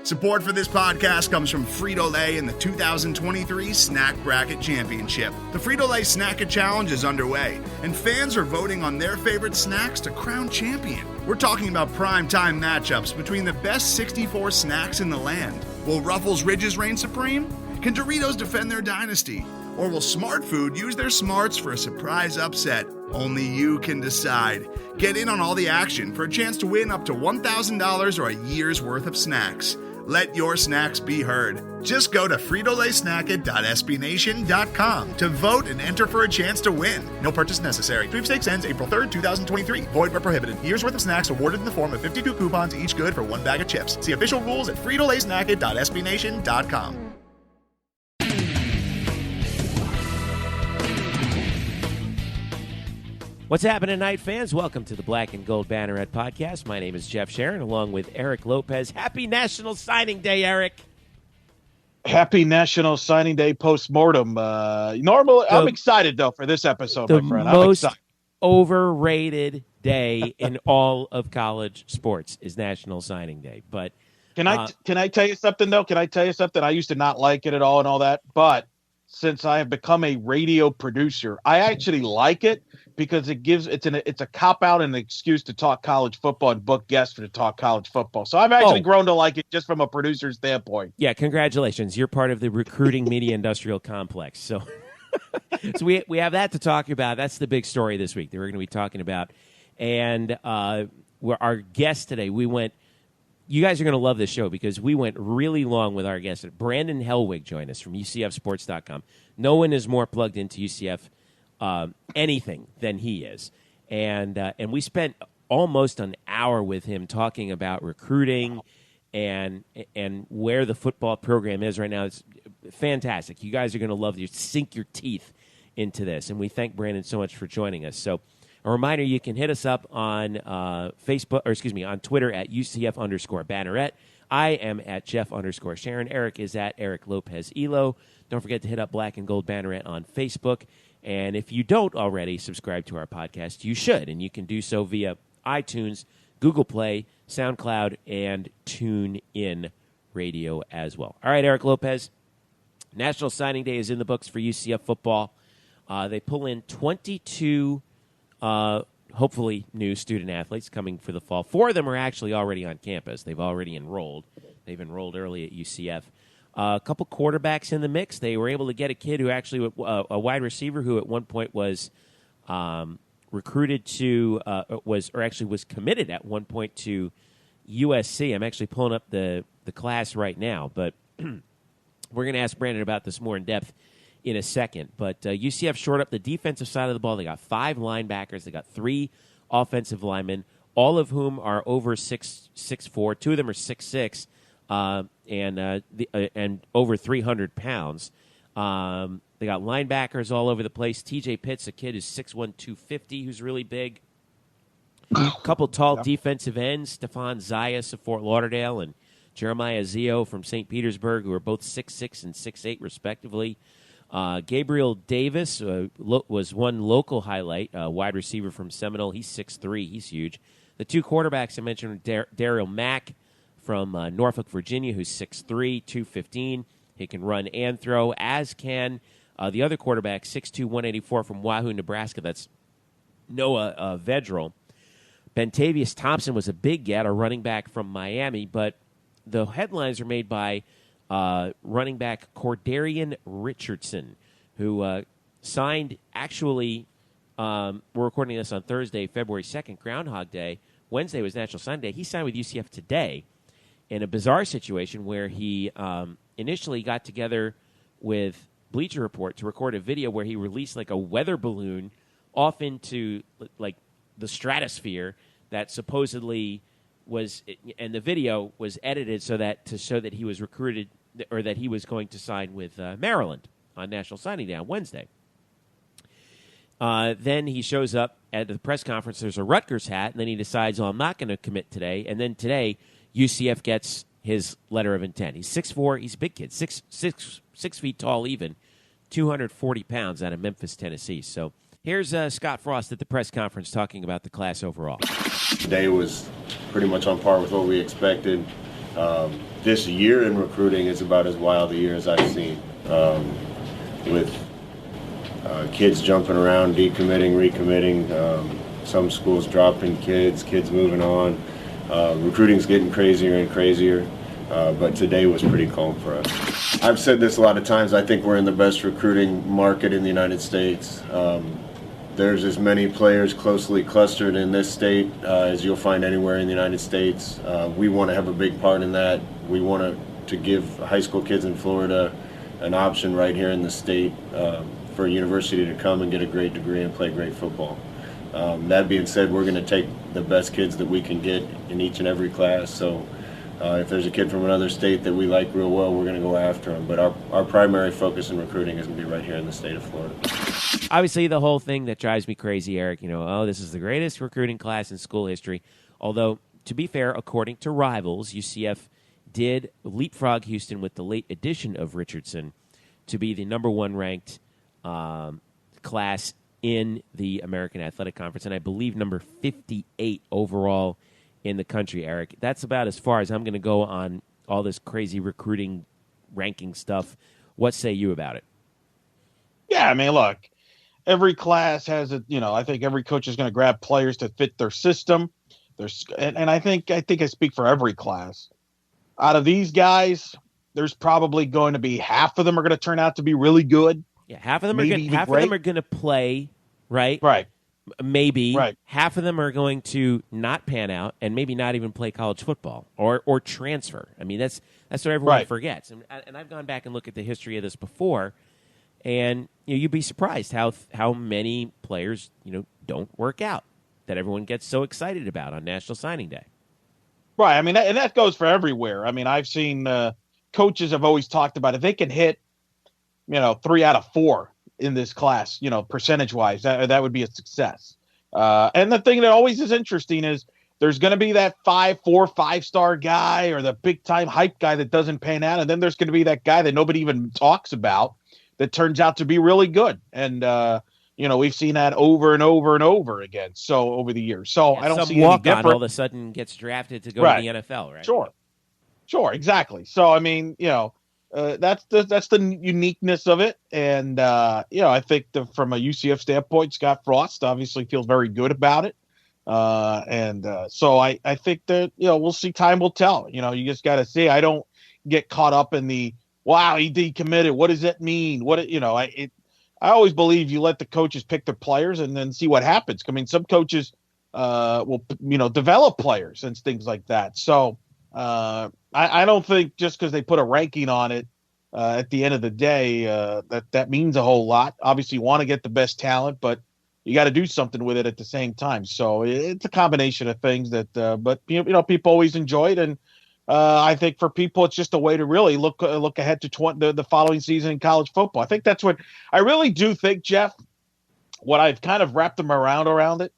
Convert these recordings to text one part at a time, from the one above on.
Support for this podcast comes from Frito-Lay and the 2023 Snack Bracket Championship. The Frito-Lay Snack-It Challenge is underway, and fans are voting on their favorite snacks to crown champion. We're talking about prime-time matchups between the best 64 snacks in the land. Will Ruffles Ridges reign supreme? Can Doritos defend their dynasty? Or will Smart Food use their smarts for a surprise upset? Only you can decide. Get in on all the action for a chance to win up to $1,000 or a year's worth of snacks. Let your snacks be heard. Just go to fritolaysnacket.sbnation.com to vote and enter for a chance to win. No purchase necessary. Sweepstakes ends April 3rd, 2023. Void where prohibited. Year's worth of snacks awarded in the form of 52 coupons, each good for one bag of chips. See official rules at fritolaysnacket.sbnation.com. What's happening tonight, fans? Welcome to the Black and Gold Banneret Podcast. My name is Jeff Sharon, along with Eric Lopez. Happy National Signing Day, Eric. Happy National Signing Day postmortem. I'm excited, though, for this episode, my friend. I'm excited. Overrated day in all of college sports is National Signing Day. But can I tell you something, though? Can I tell you something? I used to not like it at all and all that, but since I have become a radio producer, I actually like it because it's a cop-out and an excuse to talk college football and book guests to talk college football. So I've actually grown to like it just from a producer's standpoint. Yeah, congratulations. You're part of the recruiting media industrial complex. So we have that to talk about. That's the big story this week that we're going to be talking about. And our guest today, you guys are going to love this show because we went really long with our guest. Brandon Helwig joined us from UCFsports.com. No one is more plugged into UCF anything than he is. And we spent almost an hour with him talking about recruiting and where the football program is right now. It's fantastic. You guys are going to love this. Sink your teeth into this. And we thank Brandon so much for joining us. So a reminder, you can hit us up on on Twitter at UCF_Banneret. I am at Jeff_Sharon. Eric is at Eric Lopez Elo. Don't forget to hit up Black and Gold Banneret on Facebook. And if you don't already subscribe to our podcast, you should. And you can do so via iTunes, Google Play, SoundCloud, and TuneIn Radio as well. All right, Eric Lopez. National Signing Day is in the books for UCF football. They pull in 22 hopefully new student athletes coming for the fall. 4 of them are actually already on campus. They've already enrolled. They've enrolled early at UCF. A couple quarterbacks in the mix. They were able to get a kid who actually, a wide receiver who at one point was recruited to, was committed at one point to USC. I'm actually pulling up the class right now, but we're going to ask Brandon about this more in depth in a second. But UCF shored up the defensive side of the ball. They got 5 linebackers. They got 3 offensive linemen, all of whom are over 6'4". 2 of them are 6'6", and over 300 pounds. They got linebackers all over the place. TJ Pitts, a kid who's 6'1", 250, who's really big. A couple tall defensive ends, Stephon Zayas of Fort Lauderdale and Jeremiah Zio from St. Petersburg, who are both 6'6" and 6'8", respectively. Gabriel Davis was one local highlight, wide receiver from Seminole. He's 6'3". He's huge. The 2 quarterbacks I mentioned are Daryl Mack from Norfolk, Virginia, who's 6'3", 215. He can run and throw, as can the other quarterback, 6'2", 184 from Wahoo, Nebraska. That's Noah Vedral. Bentavious Thompson was a big get, a running back from Miami, but the headlines are made by running back Cordarian Richardson, who signed actually, we're recording this on Thursday, February 2nd, Groundhog Day. Wednesday was National Signing Day. He signed with UCF today in a bizarre situation where he initially got together with Bleacher Report to record a video where he released like a weather balloon off into like the stratosphere that supposedly was, and the video was edited so that he was recruited, or that he was going to sign with Maryland on National Signing Day on Wednesday. Then he shows up at the press conference. There's a Rutgers hat, and then he decides, I'm not going to commit today. And then today, UCF gets his letter of intent. He's 6'4". He's a big kid, 6 feet tall even, 240 pounds out of Memphis, Tennessee. So here's Scott Frost at the press conference talking about the class overall. Today was pretty much on par with what we expected. This year in recruiting is about as wild a year as I've seen, with kids jumping around, decommitting, recommitting, some schools dropping kids moving on. Recruiting's getting crazier and crazier, but today was pretty calm for us. I've said this a lot of times, I think we're in the best recruiting market in the United States. There's as many players closely clustered in this state as you'll find anywhere in the United States. We want to have a big part in that. We want to give high school kids in Florida an option right here in the state for a university to come and get a great degree and play great football. That being said, we're going to take the best kids that we can get in each and every class. So if there's a kid from another state that we like real well, we're going to go after him. But our primary focus in recruiting is going to be right here in the state of Florida. Obviously, the whole thing that drives me crazy, Eric, this is the greatest recruiting class in school history. Although, to be fair, according to Rivals, UCF did leapfrog Houston with the late addition of Richardson to be the number one ranked class in the American Athletic Conference, and I believe number 58 overall in the country, Eric. That's about as far as I'm going to go on all this crazy recruiting ranking stuff. What say you about it? Yeah, I mean, look, every class has I think every coach is going to grab players to fit their system. And I think I speak for every class. Out of these guys, there's probably going to be half of them are going to turn out to be really good. Yeah, half of them are going to play, right? Right. Maybe. Right. Half of them are going to not pan out and maybe not even play college football or transfer. I mean, that's what everyone forgets. And I've gone back and looked at the history of this before, and you'd be surprised how many players don't work out that everyone gets so excited about on National Signing Day. Right. I mean, and that goes for everywhere. I mean, I've seen coaches have always talked about if they can hit 3 out of 4 in this class, percentage-wise, that would be a success. And the thing that always is interesting is there's going to be that 5-star guy or the big-time hype guy that doesn't pan out, and then there's going to be that guy that nobody even talks about that turns out to be really good. And, we've seen that over and over and over again over the years. So I don't see any different. All of a sudden gets drafted to go to the NFL, right? Sure, exactly. So, I mean, that's the uniqueness of it, and I think from a UCF standpoint, Scott Frost obviously feels very good about it, so I think that we'll see. Time will tell. You just got to see. I don't get caught up in the wow, he decommitted. What does that mean? I always believe you let the coaches pick their players and then see what happens. I mean, some coaches will develop players and things like that. So. I don't think just because they put a ranking on it at the end of the day that means a whole lot. Obviously, you want to get the best talent, but you got to do something with it at the same time. So it's a combination of things that, but people always enjoy it, and I think for people, it's just a way to really look ahead to the following season in college football. I think that's what I really do think, Jeff. What I've kind of wrapped them around it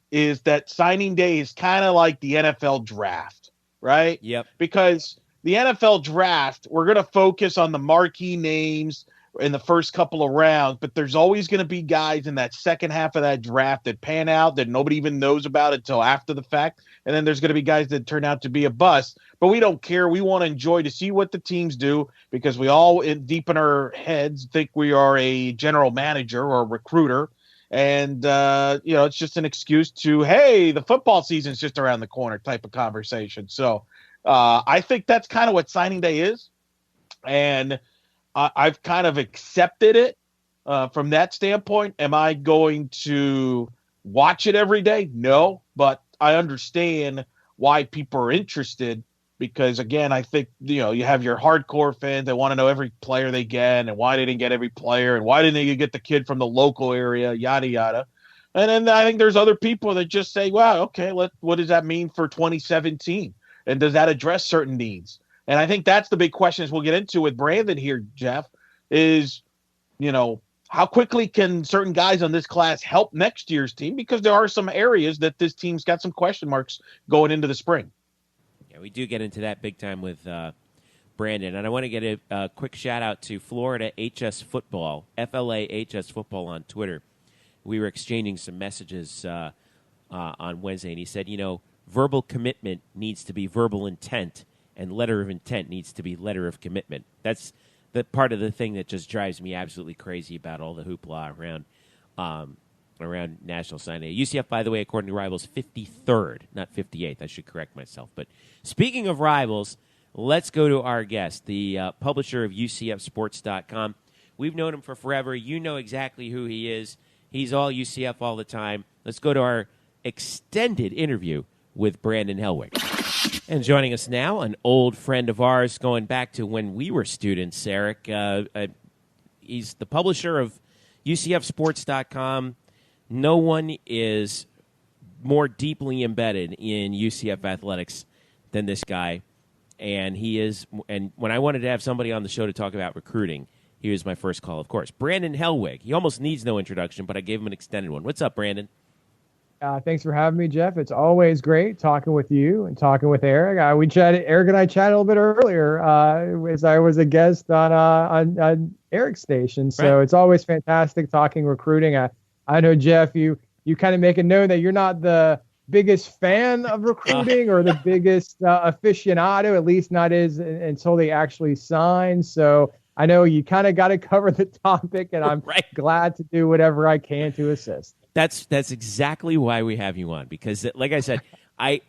is that signing day is kind of like the NFL draft. Right? Yep. Because the NFL draft, we're going to focus on the marquee names in the first couple of rounds, but there's always going to be guys in that second half of that draft that pan out that nobody even knows about until after the fact. And then there's going to be guys that turn out to be a bust, but we don't care. We want to enjoy to see what the teams do because we all deep in our heads think we are a general manager or a recruiter. And, it's just an excuse to, hey, the football season's just around the corner type of conversation. So I think that's kind of what signing day is. And I've kind of accepted it from that standpoint. Am I going to watch it every day? No, but I understand why people are interested. Because, again, I think, you have your hardcore fans that want to know every player they get and why they didn't get every player and why didn't they get the kid from the local area, yada, yada. And then I think there's other people that just say, wow, okay, what does that mean for 2017? And does that address certain needs? And I think that's the big questions we'll get into with Brandon here, Jeff, is, how quickly can certain guys on this class help next year's team? Because there are some areas that this team's got some question marks going into the spring. Yeah, we do get into that big time with Brandon. And I want to get a quick shout-out to Florida HS Football, FLA HS Football on Twitter. We were exchanging some messages on Wednesday, and he said, verbal commitment needs to be verbal intent and letter of intent needs to be letter of commitment. That's the part of the thing that just drives me absolutely crazy about all the hoopla around National Signing Day. UCF, by the way, according to Rivals, 53rd, not 58th. I should correct myself. But speaking of Rivals, let's go to our guest, the publisher of UCFsports.com. We've known him for forever. You know exactly who he is. He's all UCF all the time. Let's go to our extended interview with Brandon Helwig. And joining us now, an old friend of ours going back to when we were students, Eric. He's the publisher of UCFsports.com. No one is more deeply embedded in UCF athletics than this guy. And he is, and when I wanted to have somebody on the show to talk about recruiting, he was my first call, of course. Brandon Helwig. He almost needs no introduction, but I gave him an extended one. What's up, Brandon? Thanks for having me, Jeff. It's always great talking with you and talking with Eric. Eric and I chatted a little bit earlier as I was a guest on Eric's station. So It's always fantastic talking recruiting. I know, Jeff, you kind of make it known that you're not the biggest fan of recruiting or the biggest aficionado, at least not until they actually sign. So I know you kind of got to cover the topic, and I'm glad to do whatever I can to assist. That's exactly why we have you on, because, like I said, I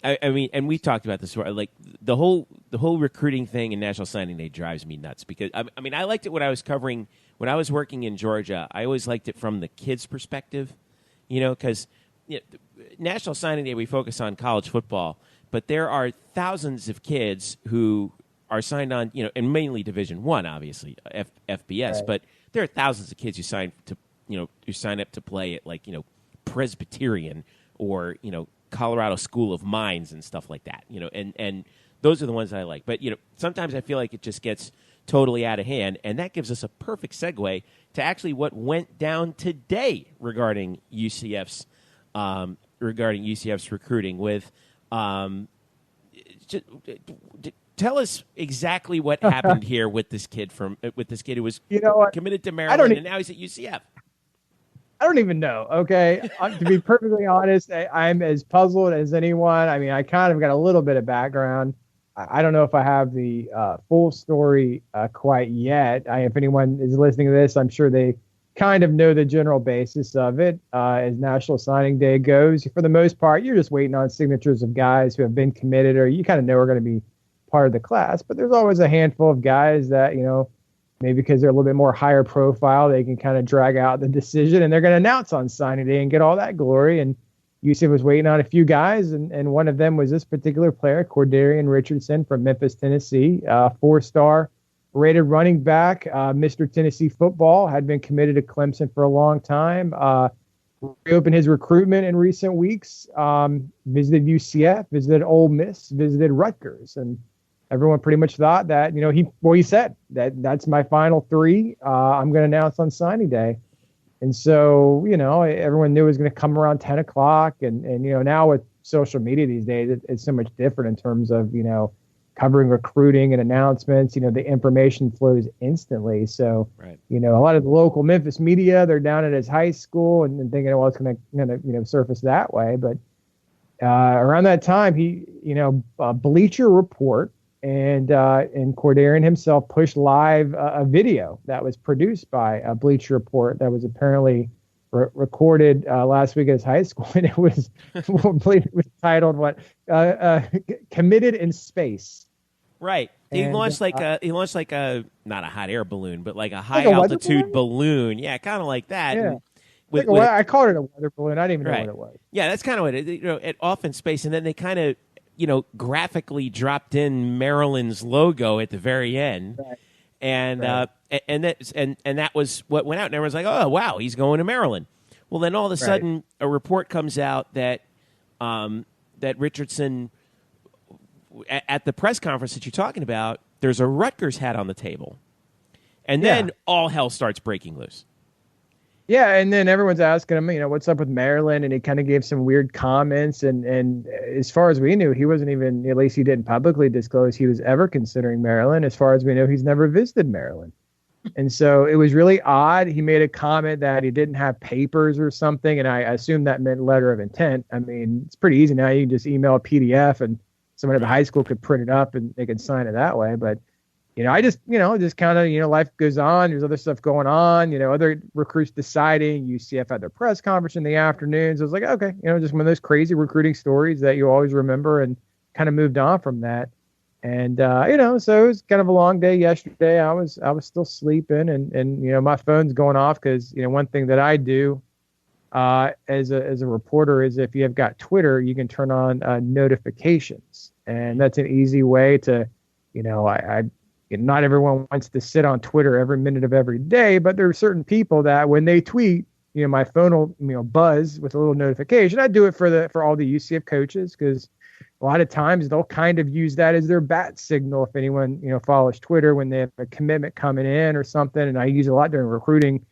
mean, and we've talked about this. Like the whole recruiting thing in National Signing Day drives me nuts, because I mean, I liked it when I was covering when I was working in Georgia. I always liked it from the kids' perspective, because National Signing Day we focus on college football, but there are thousands of kids who are signed on, and mainly Division I, obviously FBS, but there are thousands of kids who sign up to play at Presbyterian or Colorado School of Mines and stuff like that. And those are the ones that I like. But sometimes I feel like it just gets totally out of hand, and that gives us a perfect segue to actually what went down today regarding UCF's recruiting. With tell us exactly what happened here with this kid who was committed to Maryland, and now he's at UCF. I don't even know. Okay. To be perfectly honest, I'm as puzzled as anyone. I mean, I kind of got a little bit of background. I don't know if I have the full story quite yet. If anyone is listening to this, I'm sure they kind of know the general basis of it. As National Signing Day goes, for the most part, you're just waiting on signatures of guys who have been committed, or you kind of know are going to be part of the class. But there's always a handful of guys that, maybe because they're a little bit more higher profile, they can kind of drag out the decision, and they're going to announce on signing day and get all that glory. And UCF was waiting on a few guys, and one of them was this particular player, Cordarian Richardson from Memphis, Tennessee, 4-star rated running back. Mr. Tennessee football, had been committed to Clemson for a long time. Reopened his recruitment in recent weeks, visited UCF, visited Ole Miss, visited Rutgers, and everyone pretty much thought that, he said that's my final three. I'm going to announce on signing day. And so, everyone knew it was going to come around 10 o'clock. And now with social media these days, it's so much different in terms of, covering recruiting and announcements. The information flows instantly. So, a lot of the local Memphis media, they're down at his high school and thinking, well, it's going to, surface that way. But around that time, he, Bleacher Report, and Cordarian himself pushed live a video that was produced by Bleacher Report that was apparently recorded last week at his high school, and it was titled "Committed in Space." Right. He launched like a not a hot air balloon, but like a high altitude balloon. Yeah, kind of like that. Yeah. I called it a weather balloon. I didn't even know what it was. Yeah, that's kind of what it. Off in space, and then they kind of graphically dropped in Maryland's logo at the very end, and that was what went out, and everyone's like, "Oh, wow, he's going to Maryland." Well, then all of a sudden, a report comes out that that Richardson, at the press conference that you're talking about, there's a Rutgers hat on the table, and then all hell starts breaking loose. Yeah, and then everyone's asking him, what's up with Maryland, and he kind of gave some weird comments, and as far as we knew, he wasn't even, at least he didn't publicly disclose he was ever considering Maryland. As far as we know, he's never visited Maryland. And so it was really odd. He made a comment that he didn't have papers or something, and I assume that meant letter of intent. I mean, it's pretty easy now. You can just email a PDF and someone at the high school could print it up and they could sign it that way. But, I just kind of, life goes on. There's other stuff going on, other recruits deciding. UCF had their press conference in the afternoons. I was like, okay, just one of those crazy recruiting stories that you always remember, and kind of moved on from that. And, so it was kind of a long day yesterday. I was still sleeping, and my phone's going off because, one thing that I do as a reporter is, if you have got Twitter, you can turn on notifications. And that's an easy way to, not everyone wants to sit on Twitter every minute of every day, but there are certain people that when they tweet, my phone will, buzz with a little notification. I do it for all the UCF coaches, because a lot of times they'll kind of use that as their bat signal. If anyone, follows Twitter when they have a commitment coming in or something. And I use it a lot during recruiting.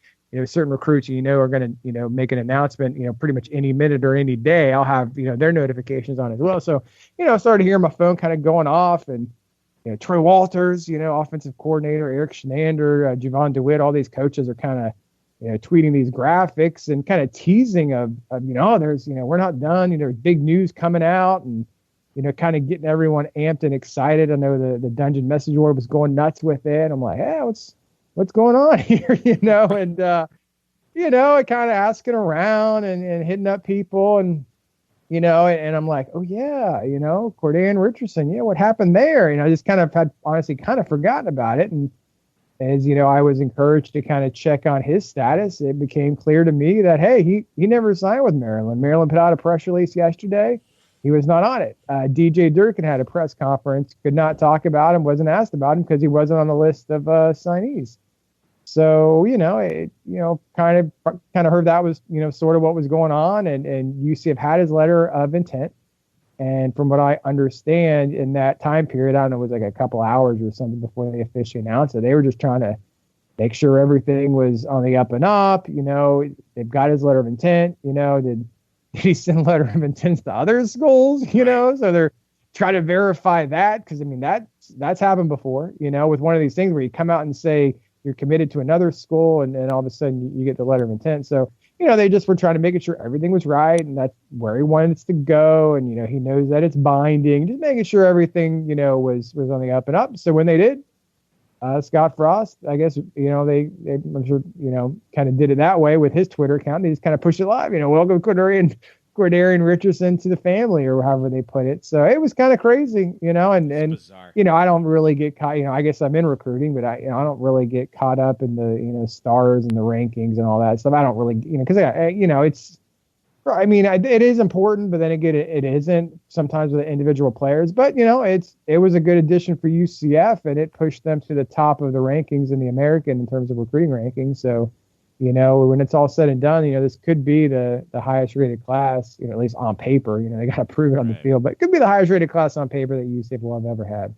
Certain recruits, are going to, make an announcement, pretty much any minute or any day. I'll have, their notifications on as well. So, I started hearing my phone kind of going off, and, Troy Walters, offensive coordinator, Eric Shenander, Javon DeWitt, all these coaches are kind of, tweeting these graphics and kind of teasing of there's, we're not done, there's big news coming out, and, kind of getting everyone amped and excited. I know the Dungeon message board was going nuts with it. I'm like, hey, what's going on here, and, kind of asking around and hitting up people, and, and I'm like, oh yeah, Cordain Richardson, what happened there? I just kind of had honestly kind of forgotten about it. And as I was encouraged to kind of check on his status, it became clear to me that, hey, he never signed with Maryland. Maryland put out a press release yesterday. He was not on it. DJ Durkin had a press conference, could not talk about him, wasn't asked about him because he wasn't on the list of signees. So, kind of heard that was, sort of what was going on, and UCF had his letter of intent. And from what I understand, in that time period, I don't know, it was like a couple hours or something before they officially announced it. They were just trying to make sure everything was on the up and up. They've got his letter of intent. Did he send a letter of intent to other schools? So they're trying to verify that, because that's happened before. With one of these things where you come out and say you're committed to another school, and all of a sudden you get the letter of intent. So, they just were trying to make sure everything was right, and that's where he wanted it to go. And, he knows that it's binding, just making sure everything, was on the up and up. So when they did, Scott Frost, I guess, they I'm sure, kind of did it that way with his Twitter account. They just kind of pushed it live, welcome Cordain Richardson to the family, or however they put it. So it was kind of crazy, and bizarre. I don't really get caught, I guess I'm in recruiting, but I don't really get caught up in the, stars and the rankings and all that stuff. I don't really, because it is important, but then again, it isn't sometimes with individual players. But it was a good addition for UCF, and it pushed them to the top of the rankings in the American in terms of recruiting rankings. So, when it's all said and done, this could be the highest rated class, at least on paper. They got to prove it on the field, but it could be the highest rated class on paper that UCF will have ever had.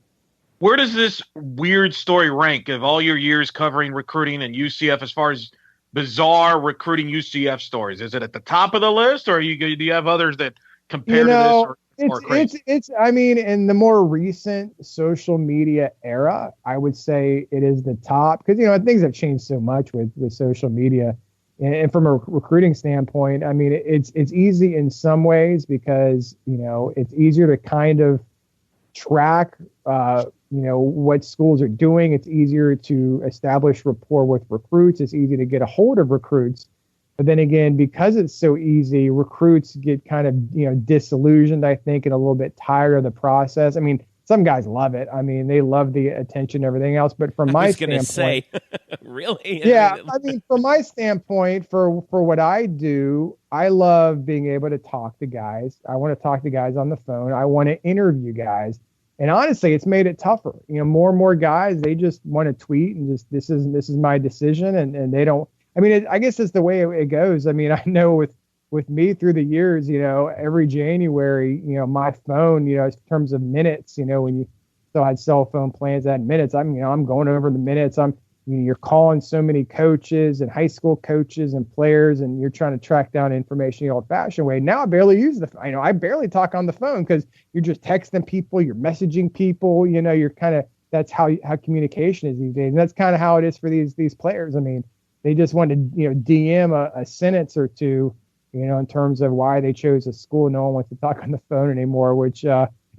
Where does this weird story rank of all your years covering recruiting and UCF as far as bizarre recruiting UCF stories? Is it at the top of the list, or do you have others that compare to this? Or crazy? It's in the more recent social media era, I would say it is the top, because things have changed so much with social media, and from a recruiting standpoint, it's easy in some ways because it's easier to kind of track what schools are doing. It's easier to establish rapport with recruits. It's easy to get a hold of recruits. But then again, because it's so easy, recruits get kind of, disillusioned, I think, and a little bit tired of the process. Some guys love it. They love the attention and everything else. But from my standpoint, really? Yeah. From my standpoint, for what I do, I love being able to talk to guys. I want to talk to guys on the phone. I want to interview guys. And honestly, it's made it tougher. More and more guys, they just want to tweet and just, this is my decision. And they don't, I guess it's the way it goes. I know with me through the years, every January, my phone, in terms of minutes, when you still had cell phone plans that had minutes, I'm going over the minutes. You're calling so many coaches and high school coaches and players, and you're trying to track down information the old-fashioned way. Now I barely use the phone. I barely talk on the phone because you're just texting people, you're messaging people. You're kind of, that's how communication is these days, and that's kind of how it is for these players. They just want to DM a sentence or two, in terms of why they chose a school. No one wants to talk on the phone anymore, which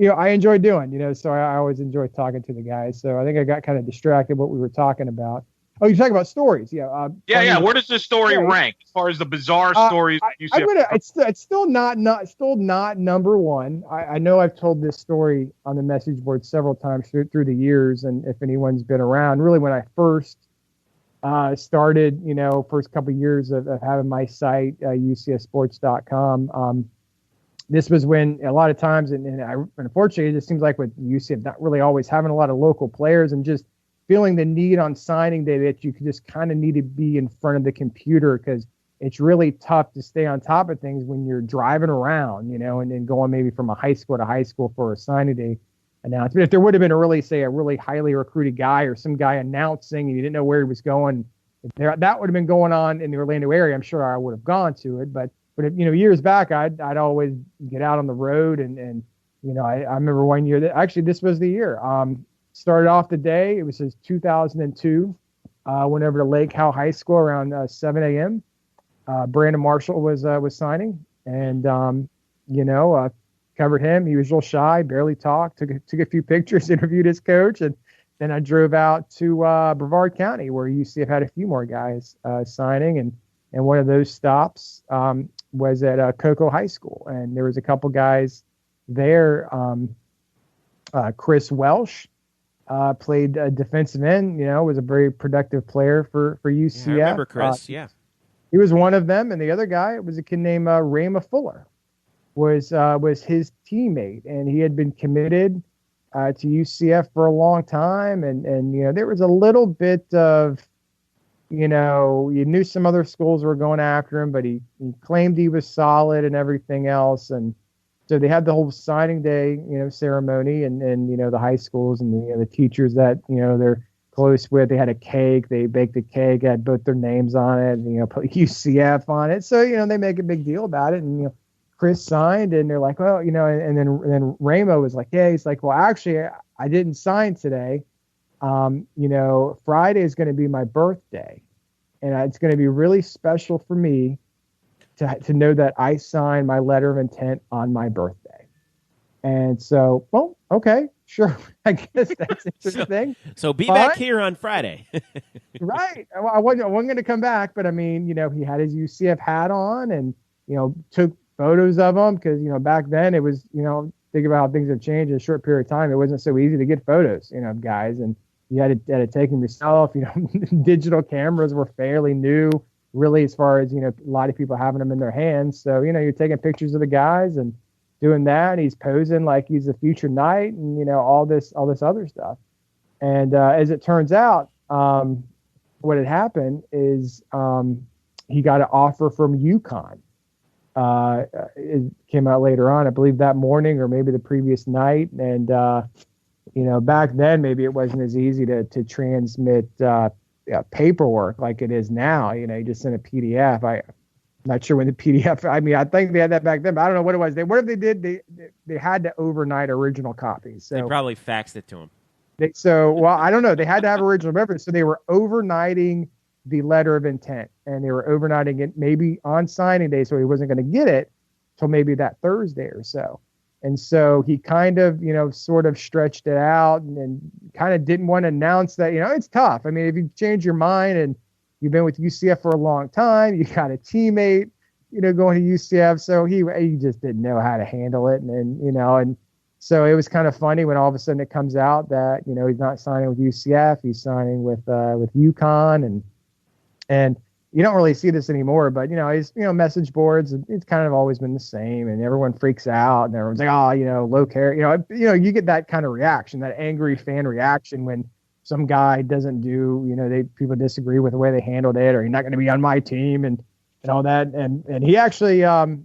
I enjoy doing, so I always enjoy talking to the guys. So I think I got kind of distracted what we were talking about. Oh, you're talking about stories. Yeah. Yeah. Where does this story rank as far as the bizarre stories? It's still not number one. I know I've told this story on the message board several times through the years. And if anyone's been around, really when I first started, first couple of years of having my site, UCFsports.com, this was when a lot of times, and unfortunately, it just seems like with UCF not really always having a lot of local players and just feeling the need on signing day that you just kind of need to be in front of the computer because it's really tough to stay on top of things when you're driving around, and then going maybe from a high school to high school for a signing day announcement. If there would have been a really highly recruited guy or some guy announcing and you didn't know where he was going, that would have been going on in the Orlando area, I'm sure I would have gone to it. But if, years back, I'd always get out on the road and I remember one year that actually this was the year. Started off the day, it was 2002. Went over to Lake Howe High School around 7 a.m. Brandon Marshall was signing, and covered him. He was real shy, barely talked. Took a few pictures, interviewed his coach, and then I drove out to Brevard County where UCF had a few more guys signing, and one of those stops was at Cocoa High School, and there was a couple guys there. Chris Welsh. Played defensive end, was a very productive player for UCF. Yeah, I remember Chris, He was one of them, and the other guy was a kid named Rama Fuller, was his teammate, and he had been committed to UCF for a long time, and there was a little bit of, you knew some other schools were going after him, but he claimed he was solid and everything else, and so they had the whole signing day, ceremony, and the high schools and the teachers that they're close with. They had a cake. They baked a cake, had both their names on it, and put UCF on it. So they make a big deal about it. And Chris signed, and they're like, well, and then Ramo was like, yeah, he's like, well, actually, I didn't sign today. Friday is going to be my birthday, and it's going to be really special for me to know that I signed my letter of intent on my birthday. And so, well, okay, sure. I guess that's interesting. So be back here on Friday. Right. I wasn't going to come back, but I mean, he had his UCF hat on and, took photos of him because, back then it was, think about how things have changed in a short period of time. It wasn't so easy to get photos, of guys, and you had to take them yourself. Digital cameras were fairly new. Really, as far as, a lot of people having them in their hands. So, you're taking pictures of the guys and doing that. And he's posing like he's a future knight and, all this other stuff. And as it turns out, what had happened is he got an offer from UConn. It came out later on, I believe that morning or maybe the previous night. And, back then, maybe it wasn't as easy to transmit paperwork like it is now. You just send a PDF. I'm not sure when the PDF. I mean, I think they had that back then, but I don't know what it was. What if they did? They had to overnight original copies. So they probably faxed it to him. I don't know. They had to have original reference. So they were overnighting the letter of intent, and they were overnighting it maybe on signing day, so he wasn't going to get it till maybe that Thursday or so. And so he kind of, sort of stretched it out and kind of didn't want to announce that, it's tough. I mean, if you change your mind and you've been with UCF for a long time, you got a teammate, going to UCF. So he just didn't know how to handle it. And so it was kind of funny when all of a sudden it comes out that, he's not signing with UCF, he's signing with UConn and you don't really see this anymore, but his message boards, it's kind of always been the same, and everyone freaks out, and everyone's like, oh, low care, you get that kind of reaction, that angry fan reaction when some guy doesn't do, people disagree with the way they handled it, or you're not going to be on my team, and all that, and he actually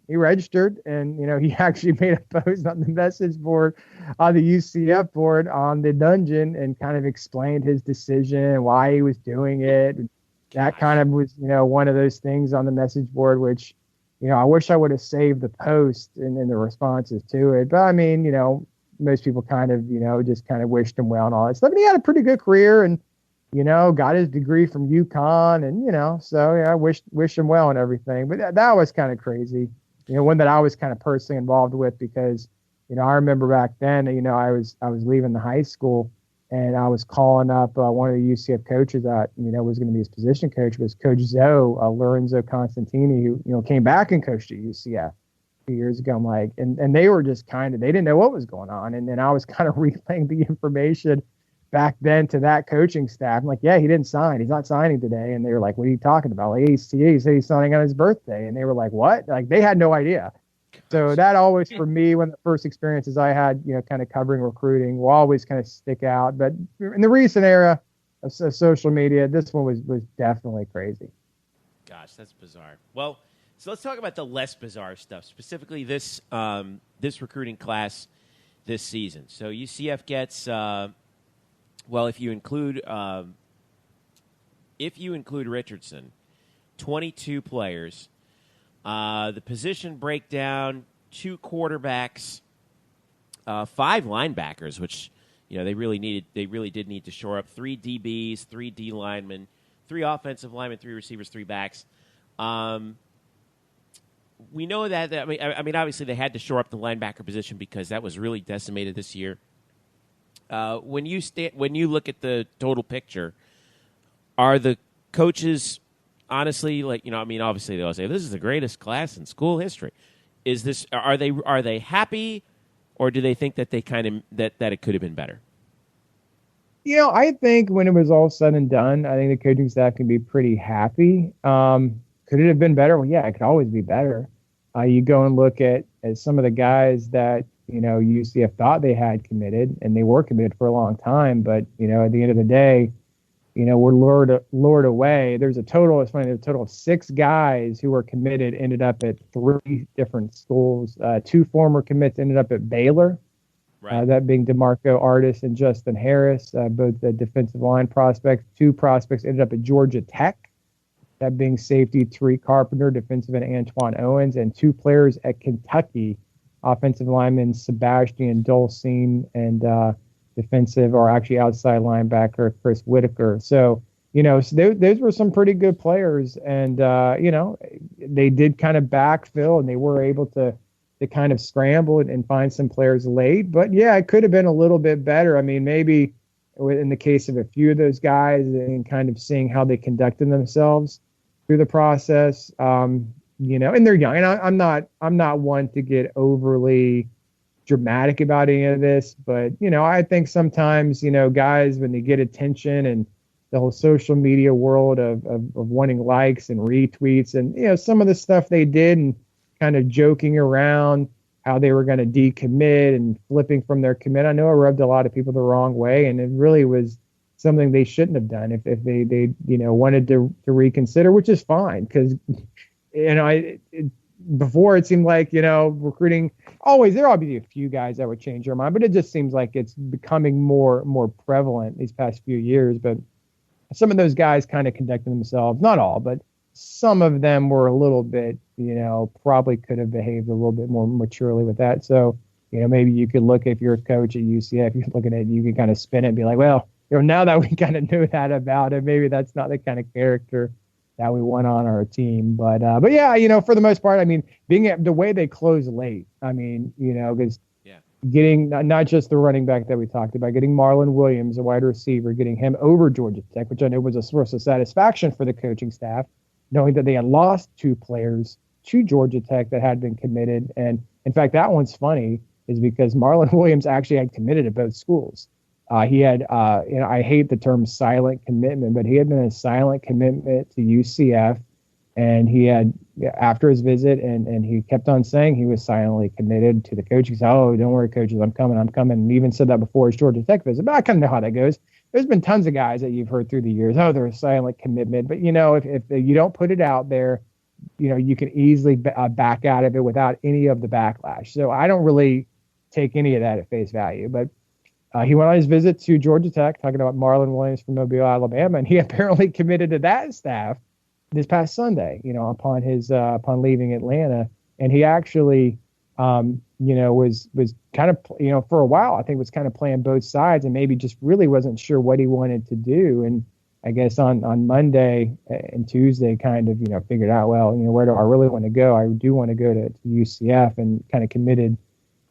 he registered, and he actually made a post on the message board, on the UCF board, on the dungeon, and kind of explained his decision and why he was doing it. That kind of was, one of those things on the message board, which, I wish I would have saved the post and the responses to it. But I mean, most people kind of, just kind of wished him well and all that stuff. And he had a pretty good career and, got his degree from UConn and, so yeah, I wish him well and everything. But that was kind of crazy. One that I was kind of personally involved with because, I remember back then, I was leaving the high school and I was calling up one of the UCF coaches that, was going to be his position coach, was Coach Zoe, Lorenzo Constantini, who, came back and coached at UCF a few years ago. I'm like, and they were just they didn't know what was going on. And then I was kind of relaying the information back then to that coaching staff. I'm like, yeah, he didn't sign. He's not signing today. And they were like, what are you talking about? Like, he said he's signing on his birthday. And they were like, what? Like, they had no idea. So that always, for me, one of the first experiences I had, kind of covering recruiting, will always kind of stick out. But in the recent era of social media, this one was definitely crazy. Gosh, that's bizarre. Well, so let's talk about the less bizarre stuff, specifically this recruiting class this season. So UCF gets, if you include Richardson, 22 players. The position breakdown: 2 quarterbacks, 5 linebackers, which they really did need to shore up. 3 DBs, 3 D linemen, 3 offensive linemen, 3 receivers, 3 backs. We know that. I mean, obviously they had to shore up the linebacker position because that was really decimated this year. When you look at the total picture, are the coaches honestly, obviously they all say this is the greatest class in school history. Are they happy, or do they think that they that it could have been better? I think when it was all said and done, I think the coaching staff can be pretty happy. Could it have been better? Well, yeah, it could always be better. You go and look at some of the guys that UCF thought they had committed, and they were committed for a long time. But at the end of the day, we're lured away. There's a total. It's funny. There's a total of 6 guys who were committed, ended up at 3 different schools. 2 former commits ended up at Baylor. Right. That being DeMarco Artis and Justin Harris, both the defensive line prospects. 2 prospects ended up at Georgia Tech. That being safety Tariq Carpenter, defensive end Antoine Owens, and 2 players at Kentucky, offensive lineman Sebastian Dulcine and defensive or actually outside linebacker Chris Whitaker. So, those were some pretty good players, and they did kind of backfill, and they were able to kind of scramble and find some players late. But yeah, it could have been a little bit better. I mean, maybe in the case of a few of those guys, and kind of seeing how they conducted themselves through the process. And they're young, and I'm not one to get overly dramatic about any of this, but I think sometimes guys, when they get attention and the whole social media world of wanting likes and retweets, and some of the stuff they did, and kind of joking around how they were going to decommit and flipping from their commit, I know it rubbed a lot of people the wrong way, and it really was something they shouldn't have done if they wanted to reconsider, which is fine, because before it seemed like recruiting there will be a few guys that would change your mind, but it just seems like it's becoming more prevalent these past few years. But some of those guys kind of conducted themselves, not all, but some of them were a little bit probably could have behaved a little bit more maturely with that. So maybe you could look, if you're a coach at UCF, you're looking at it, you can kind of spin it and be like, well, now that we kind of knew that about it, maybe that's not the kind of character that we want on our team. But yeah, for the most part, I mean, being the way they close late, I mean, because getting not just the running back that we talked about, getting Marlon Williams, a wide receiver, getting him over Georgia Tech, which I know was a source of satisfaction for the coaching staff, knowing that they had lost 2 players to Georgia Tech that had been committed. And in fact, that one's funny, is because Marlon Williams actually had committed at both schools. He had, I hate the term silent commitment, but he had been a silent commitment to UCF, and he had, after his visit, and he kept on saying he was silently committed to the coach. He said, oh, don't worry, coaches, I'm coming. And even said that before his Georgia Tech visit. But I kind of know how that goes. There's been tons of guys that you've heard through the years, oh, they're a silent commitment. But, if you don't put it out there, you can easily back out of it without any of the backlash. So I don't really take any of that at face value. But he went on his visit to Georgia Tech, talking about Marlon Williams from Mobile, Alabama, and he apparently committed to that staff this past Sunday, upon leaving Atlanta. And he actually, was kind of, for a while, I think was kind of playing both sides, and maybe just really wasn't sure what he wanted to do. And I guess on Monday and Tuesday kind of, figured out, well, where do I really want to go? I do want to go to UCF, and kind of committed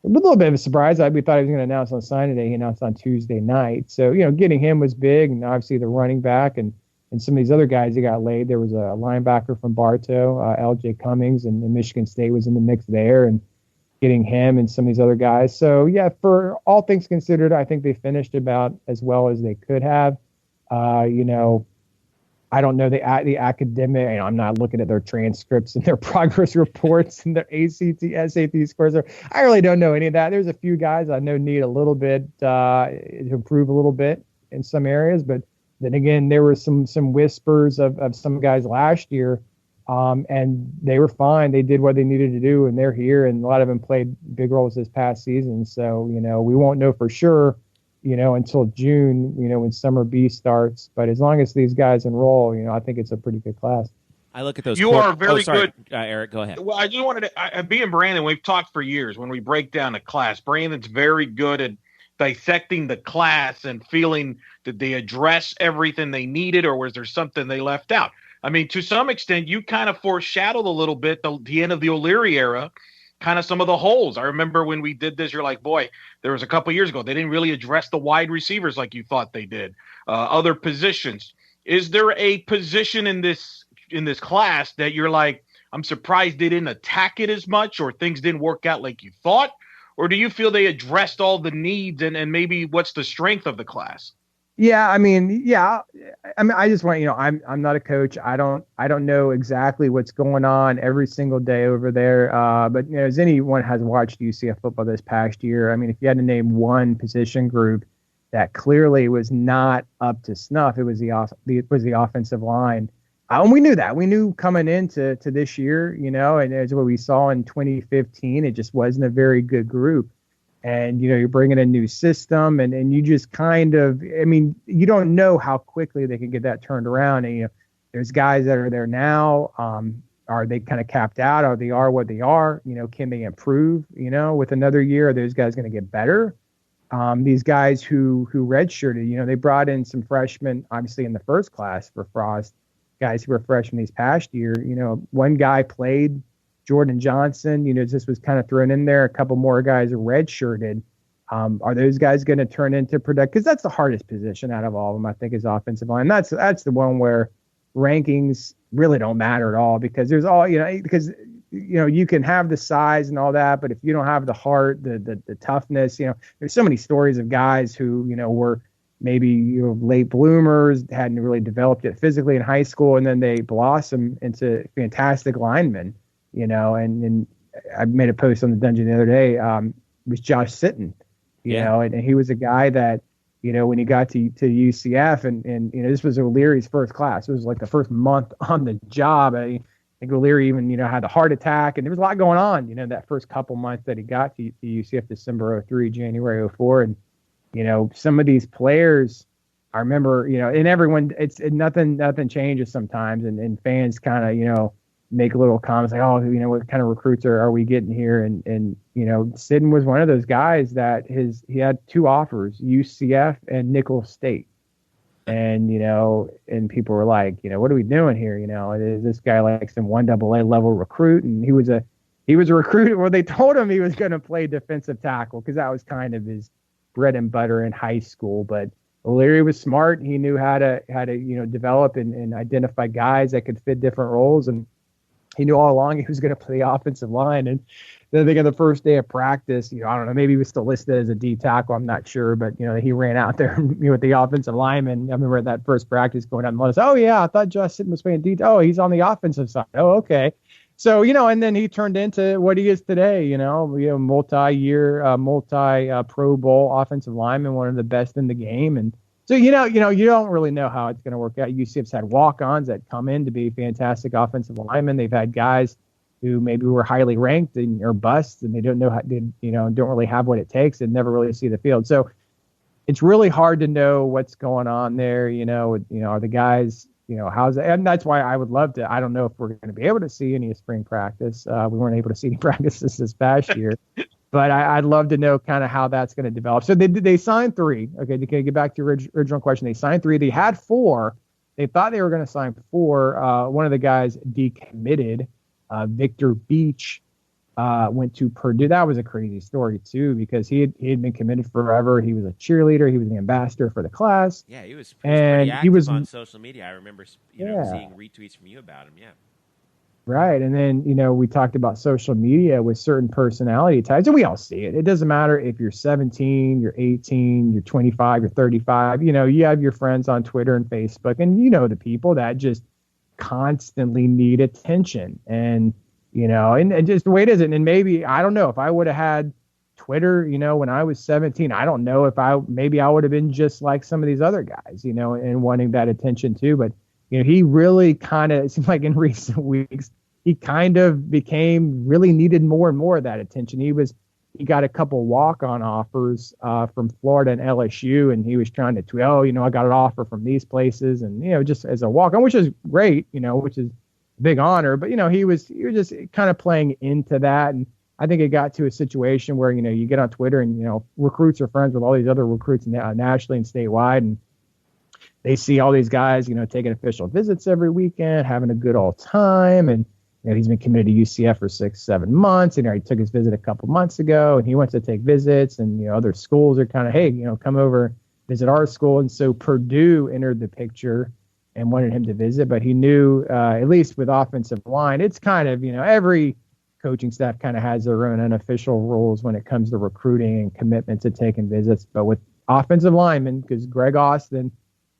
little bit of a surprise. We thought he was going to announce on signing day. He announced on Tuesday night. So, getting him was big, and obviously the running back and some of these other guys that got laid. There was a linebacker from Bartow, L.J. Cummings, and Michigan State was in the mix there, and getting him and some of these other guys. So, yeah, for all things considered, I think they finished about as well as they could have. I don't know the academic. I'm not looking at their transcripts and their progress reports and their ACT, SAT scores. I really don't know any of that. There's a few guys I know need a little bit to improve a little bit in some areas, but then again, there were some whispers of some guys last year, and they were fine. They did what they needed to do, and they're here, and a lot of them played big roles this past season. So, we won't know for sure, until June, when Summer B starts. But as long as these guys enroll, I think it's a pretty good class. I look at those. You are very good. Eric, go ahead. Well, I just wanted to, being Brandon, we've talked for years when we break down a class. Brandon's very good at dissecting the class and feeling that they address everything they needed, or was there something they left out? I mean, to some extent, you kind of foreshadowed a little bit the end of the O'Leary era, kind of some of the holes. I remember when we did this, you're like, boy, there was a couple years ago, they didn't really address the wide receivers like you thought they did. Other positions. Is there a position in this class that you're like, I'm surprised they didn't attack it as much, or things didn't work out like you thought? Or do you feel they addressed all the needs and maybe what's the strength of the class? Yeah, I just want, I'm not a coach. I don't know exactly what's going on every single day over there. But as anyone has watched UCF football this past year, if you had to name one position group that clearly was not up to snuff, it was the offensive line. And we knew that. We knew coming into this year, and as what we saw in 2015, it just wasn't a very good group. And, you're bringing a new system, and you just kind of, you don't know how quickly they can get that turned around. And, there's guys that are there now. Are they kind of capped out? Are they what they are? Can they improve, with another year? Are those guys going to get better? These guys who redshirted, they brought in some freshmen, obviously in the first class for Frost, guys who were freshmen these past year. One guy played, Jordan Johnson, this was kind of thrown in there. A couple more guys are redshirted. Are those guys going to turn into product? Because that's the hardest position out of all of them, I think, is offensive line. That's the one where rankings really don't matter at all, because there's all, you can have the size and all that, but if you don't have the heart, the toughness, there's so many stories of guys who, were maybe late bloomers, hadn't really developed it physically in high school, and then they blossom into fantastic linemen. And I made a post on the Dungeon the other day. It was Josh Sitton, and he was a guy that, when he got to UCF and this was O'Leary's first class. It was like the first month on the job. I think O'Leary even, had a heart attack, and there was a lot going on, that first couple months that he got to UCF, December 2003, January 2004. And, some of these players, I remember, and everyone, nothing changes sometimes. And fans kind of, make little comments like, oh, what kind of recruits are we getting here? And Sidden was one of those guys that he had two offers, UCF and Nicholls State. And, and people were like, what are we doing here? Is this guy like some 1AA level recruit? And he was a recruit where they told him he was going to play defensive tackle, because that was kind of his bread and butter in high school. But O'Leary was smart. He knew how to develop and identify guys that could fit different roles. And he knew all along he was going to play the offensive line. And then I think on the first day of practice, I don't know, maybe he was still listed as a D tackle. I'm not sure. But, he ran out there with the offensive lineman. I remember that first practice going down the list. Oh, yeah, I thought Josh Sitton was playing D. Oh, he's on the offensive side. Oh, okay. So, and then he turned into what he is today, multi-year, multi-Pro Bowl offensive lineman, one of the best in the game. And so, you don't really know how it's going to work out. UCF's had walk-ons that come in to be fantastic offensive linemen. They've had guys who maybe were highly ranked or busts, and they don't know how, don't really have what it takes and never really see the field. So it's really hard to know what's going on there. Are the guys, how's it? And that's why I would love to. I don't know if we're going to be able to see any spring practice. We weren't able to see any practices this past year. But I'd love to know kind of how that's going to develop. So they signed 3. Okay, to get back to your original question, they signed 3. They had 4. They thought they were going to sign 4. One of the guys decommitted, Victor Beach. went to Purdue. That was a crazy story too, because he had been committed forever. He was a cheerleader. He was the ambassador for the class. Yeah, he was And pretty active he was on social media. I remember, seeing retweets from you about him. Yeah. Right. And then, we talked about social media with certain personality types, and we all see it. It doesn't matter if you're 17, you're 18, you're 25, you're 35. You have your friends on Twitter and Facebook, and the people that just constantly need attention. And, and just the way it is. And maybe, I don't know, if I would have had Twitter, when I was 17, I don't know if I would have been just like some of these other guys, and wanting that attention too. But he really kind of, it seems like in recent weeks, he kind of really needed more and more of that attention. He got a couple walk-on offers from Florida and LSU, and he was trying to tweet, I got an offer from these places, and just as a walk-on, which is great, which is a big honor. But he was just kind of playing into that, and I think it got to a situation where you get on Twitter and recruits are friends with all these other recruits nationally and statewide, and they see all these guys, taking official visits every weekend, having a good old time. And, he's been committed to UCF for 6-7 months. And he took his visit a couple months ago, and he wants to take visits. And, other schools are kind of, hey, come over, visit our school. And so Purdue entered the picture and wanted him to visit. But he knew, at least with offensive line, it's kind of, every coaching staff kind of has their own unofficial rules when it comes to recruiting and commitment to taking visits. But with offensive linemen, because Greg Austin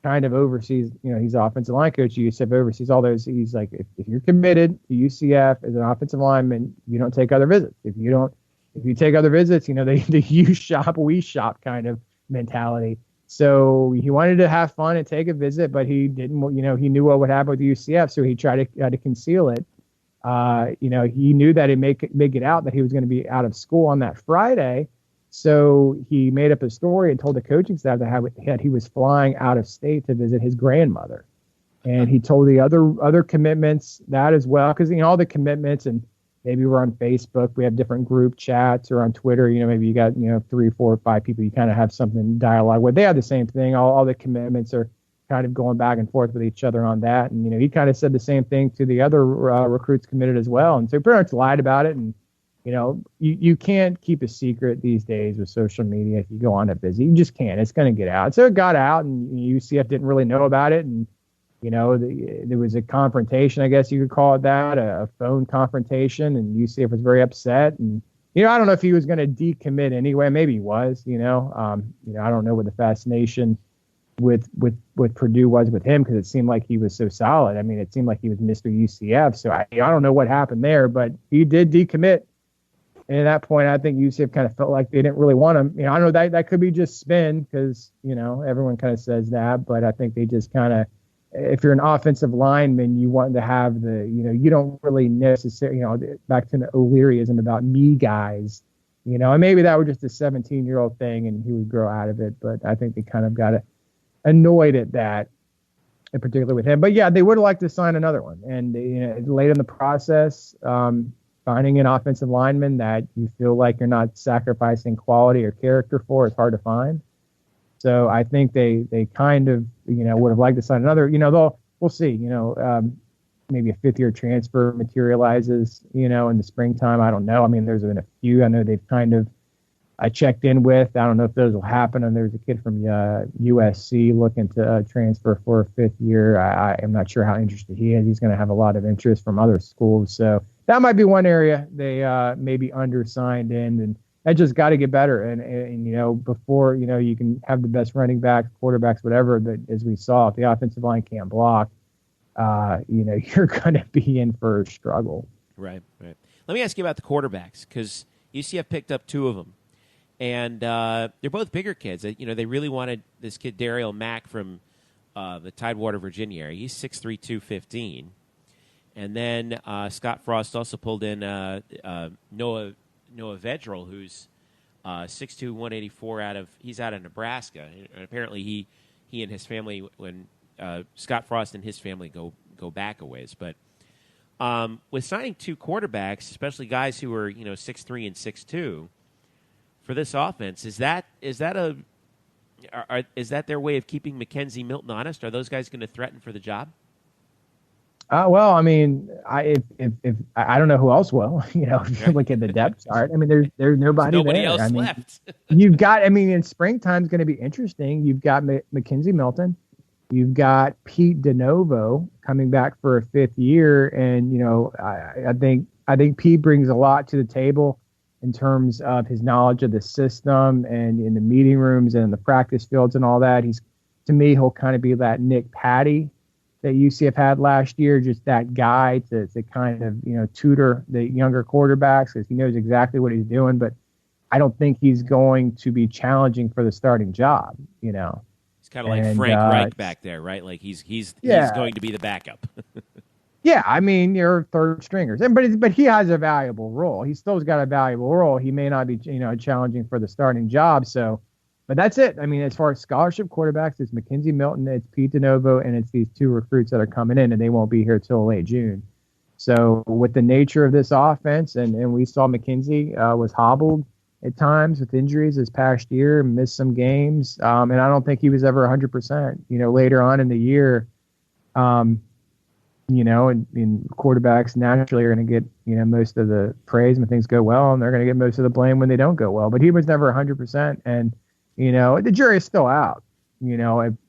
kind of oversees, he's the offensive line coach. UCF oversees all those. He's like, if you're committed to UCF as an offensive lineman, you don't take other visits. If you take other visits, the you shop, we shop kind of mentality. So he wanted to have fun and take a visit, but he didn't, he knew what would happen with UCF. So he tried to conceal it. He knew that it make it out that he was going to be out of school on that Friday. So he made up a story and told the coaching staff that he was flying out of state to visit his grandmother. And he told the other commitments that as well, because, all the commitments, and maybe we're on Facebook, we have different group chats, or on Twitter, maybe you got, 3, 4, 5 people you kind of have something dialogue with. They have the same thing. All the commitments are kind of going back and forth with each other on that. And, he kind of said the same thing to the other recruits committed as well. And so he pretty much lied about it. And, you can't keep a secret these days with social media. If you go on a visit, you just can't. It's going to get out. So it got out, and UCF didn't really know about it. And, there was a confrontation, I guess you could call it that, a phone confrontation, and UCF was very upset. And, I don't know if he was going to decommit anyway. Maybe he was, I don't know what the fascination with Purdue was with him, because it seemed like he was so solid. I mean, it seemed like he was Mr. UCF. So I don't know what happened there, but he did decommit. And at that point, I think UCF kind of felt like they didn't really want him. I know that could be just spin, because, everyone kind of says that. But I think they just kind of, if you're an offensive lineman, you want to have you don't really necessarily, back to the O'Learyism about me guys, and maybe that was just a 17-year-old thing and he would grow out of it. But I think they kind of got annoyed at that, in particular with him. But yeah, they would have liked to sign another one. And, late in the process, finding an offensive lineman that you feel like you're not sacrificing quality or character for is hard to find. So I think they kind of, would have liked to sign another, we'll see, maybe a 5th-year transfer materializes, in the springtime. I don't know. I mean, there's been a few I know they've kind of checked in with. I don't know if those will happen. And there's a kid from USC looking to transfer for a 5th year. I am not sure how interested he is. He's going to have a lot of interest from other schools. So that might be one area they maybe undersigned in, and that just got to get better. And before, you can have the best running backs, quarterbacks, whatever, but as we saw, if the offensive line can't block, you're going to be in for a struggle. Right. Let me ask you about the quarterbacks, because UCF picked up 2 of them. And they're both bigger kids. They really wanted this kid, Daryl Mack, from the Tidewater, Virginia area. He's 6'3", 215. And then Scott Frost also pulled in Noah Vedral, who's 6'2", 184 he's out of Nebraska. And apparently he and his family, when Scott Frost and his family go back a ways. But with signing 2 quarterbacks, especially guys who are 6'3" and 6'2", for this offense, is that their way of keeping Mackenzie Milton honest? Are those guys going to threaten for the job? Well, I mean, if I don't know who else will, if you look at the depth chart, I mean, there's nobody there. else I mean, left. you've got, I mean, in springtime's going to be interesting. You've got Mackenzie Milton, you've got Pete DeNovo coming back for a fifth year, and I think Pete brings a lot to the table in terms of his knowledge of the system and in the meeting rooms and in the practice fields and all that. To me, he'll kind of be that Nick Patty that UCF had last year, just that guy to kind of, tutor the younger quarterbacks because he knows exactly what he's doing. But I don't think he's going to be challenging for the starting job, It's kind of like Frank Reich back there, right? Like he's going to be the backup. Yeah, I mean, you're third stringers, but he has a valuable role. He still's got a valuable role. He may not be, challenging for the starting job. So, but that's it. I mean, as far as scholarship quarterbacks, it's Mackenzie Milton, it's Pete DeNovo, and it's these two recruits that are coming in, and they won't be here till late June. So, with the nature of this offense, and we saw Mackenzie was hobbled at times with injuries this past year, missed some games, and I don't think he was ever 100%. Later on in the year. And quarterbacks naturally are going to get, most of the praise when things go well, and they're going to get most of the blame when they don't go well. But he was never 100%. And, the jury is still out,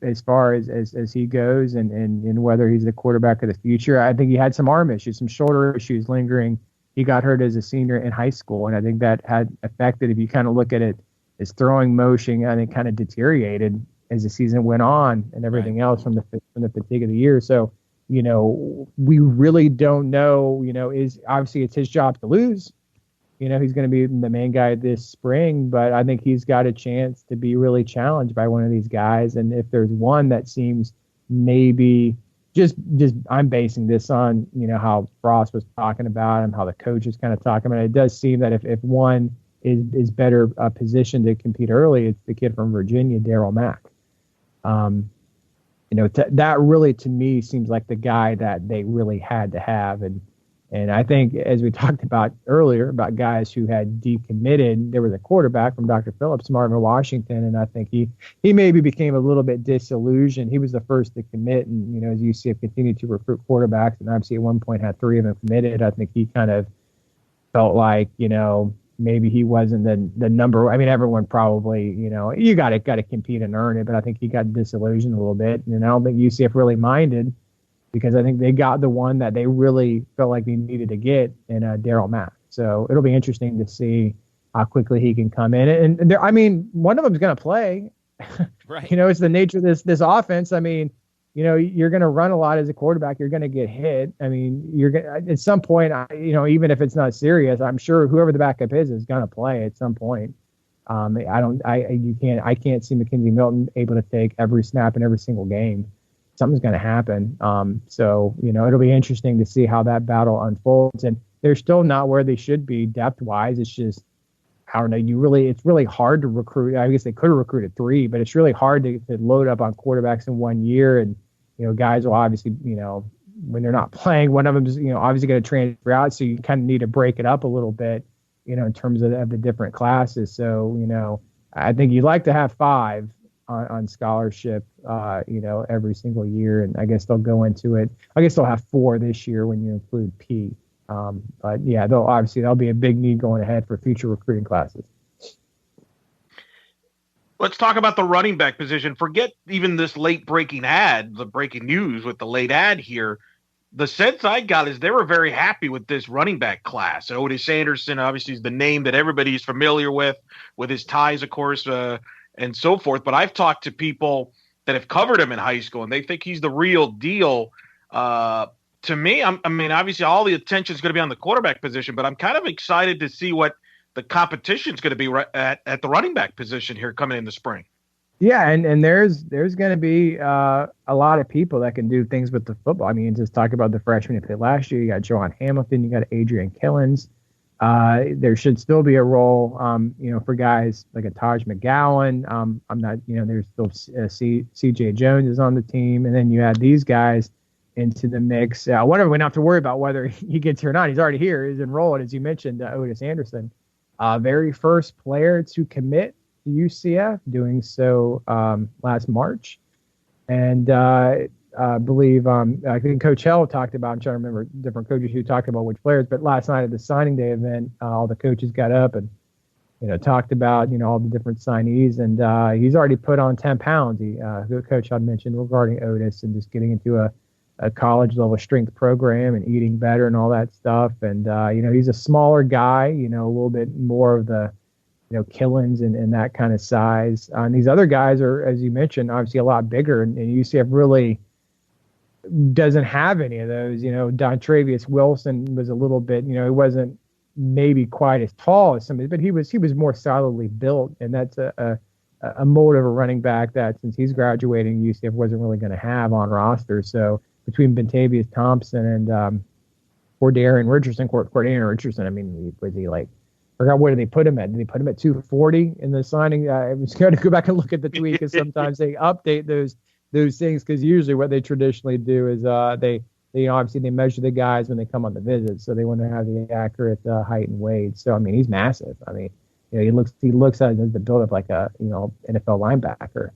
as far as he goes and whether he's the quarterback of the future. I think he had some arm issues, some shoulder issues lingering. He got hurt as a senior in high school, and I think that had affected, if you kind of look at it, his throwing motion, I think kind of deteriorated as the season went on and everything else from the fatigue of the year. So, we really don't know, is obviously it's his job to lose. He's going to be the main guy this spring, but I think he's got a chance to be really challenged by one of these guys. And if there's one that seems maybe just I'm basing this on, how Frost was talking about him, how the coach is kind of talking about it. It does seem that if one is better positioned to compete early, it's the kid from Virginia, Darryl Mack. That really, to me, seems like the guy that they really had to have. And I think, as we talked about earlier, about guys who had decommitted, there was a quarterback from Dr. Phillips, Marvin Washington, and I think he maybe became a little bit disillusioned. He was the first to commit, and, as UCF continued to recruit quarterbacks, and obviously at one point had three of them committed, I think he kind of felt like, maybe he wasn't the number. I mean, everyone probably, you got to compete and earn it. But I think he got disillusioned a little bit, and I don't think UCF really minded because I think they got the one that they really felt like they needed to get in Darryl Mack. So it'll be interesting to see how quickly he can come in. And there, I mean, one of them's going to play. Right. It's the nature of this offense. I mean, you're going to run a lot as a quarterback. You're going to get hit. I mean, you're going at some point, even if it's not serious, I'm sure whoever the backup is going to play at some point. I can't see Mackenzie Milton able to take every snap in every single game. Something's going to happen. So, it'll be interesting to see how that battle unfolds. And they're still not where they should be depth wise. It's just, I don't know. It's really hard to recruit. I guess they could have recruited three, but it's really hard to load up on quarterbacks in 1 year. And, guys will obviously, when they're not playing, one of them is, obviously going to transfer out. So you kind of need to break it up a little bit, in terms of the different classes. So, I think you'd like to have five on scholarship, every single year. And I guess they'll go into it. I guess they'll have four this year when you include P. But yeah, there'll be a big need going ahead for future recruiting classes. Let's talk about the running back position. Forget even this late breaking ad, the breaking news with the late ad here. The sense I got is they were very happy with this running back class. Otis Anderson, obviously, is the name that everybody's familiar with his ties, of course, and so forth. But I've talked to people that have covered him in high school, and they think he's the real deal. To me, I mean, obviously, all the attention is going to be on the quarterback position, but I'm kind of excited to see what the competition is going to be at the running back position here coming in the spring. Yeah, and there's going to be a lot of people that can do things with the football. I mean, just talk about the freshmen who played last year. You got Johan Hamilton, you got Adrian Killens. There should still be a role, for guys like a Taj McGowan. I'm not, there's still C.J. Jones is on the team, and then you add these guys into the mix. Whatever, we don't have to worry about whether he gets here or not. He's already here. He's enrolled, as you mentioned, Otis Anderson. Very first player to commit to UCF, doing so last March. And believe I think Coach Hell talked about. I'm trying to remember different coaches who talked about which players. But last night at the signing day event, all the coaches got up and talked about all the different signees, and he's already put on 10 pounds. The coach had mentioned regarding Otis and just getting into a college level strength program and eating better and all that stuff. And he's a smaller guy, a little bit more of the Killins and that kind of size. And these other guys are, as you mentioned, obviously a lot bigger, and UCF really doesn't have any of those. Dontravius Wilson was a little bit, he wasn't maybe quite as tall as somebody, but he was more solidly built, and that's a mold of a running back that, since he's graduating, UCF wasn't really going to have on roster. So between Bentavious Thompson and Cordarian Richardson, I mean, was he like, I forgot where did they put him at? Did they put him at 240 in the signing? I was going to go back and look at the tweet, because sometimes they update those things, because usually what they traditionally do is they obviously they measure the guys when they come on the visit, so they want to have the accurate height and weight. So I mean, he's massive. I mean, he looks at the build up like a NFL linebacker.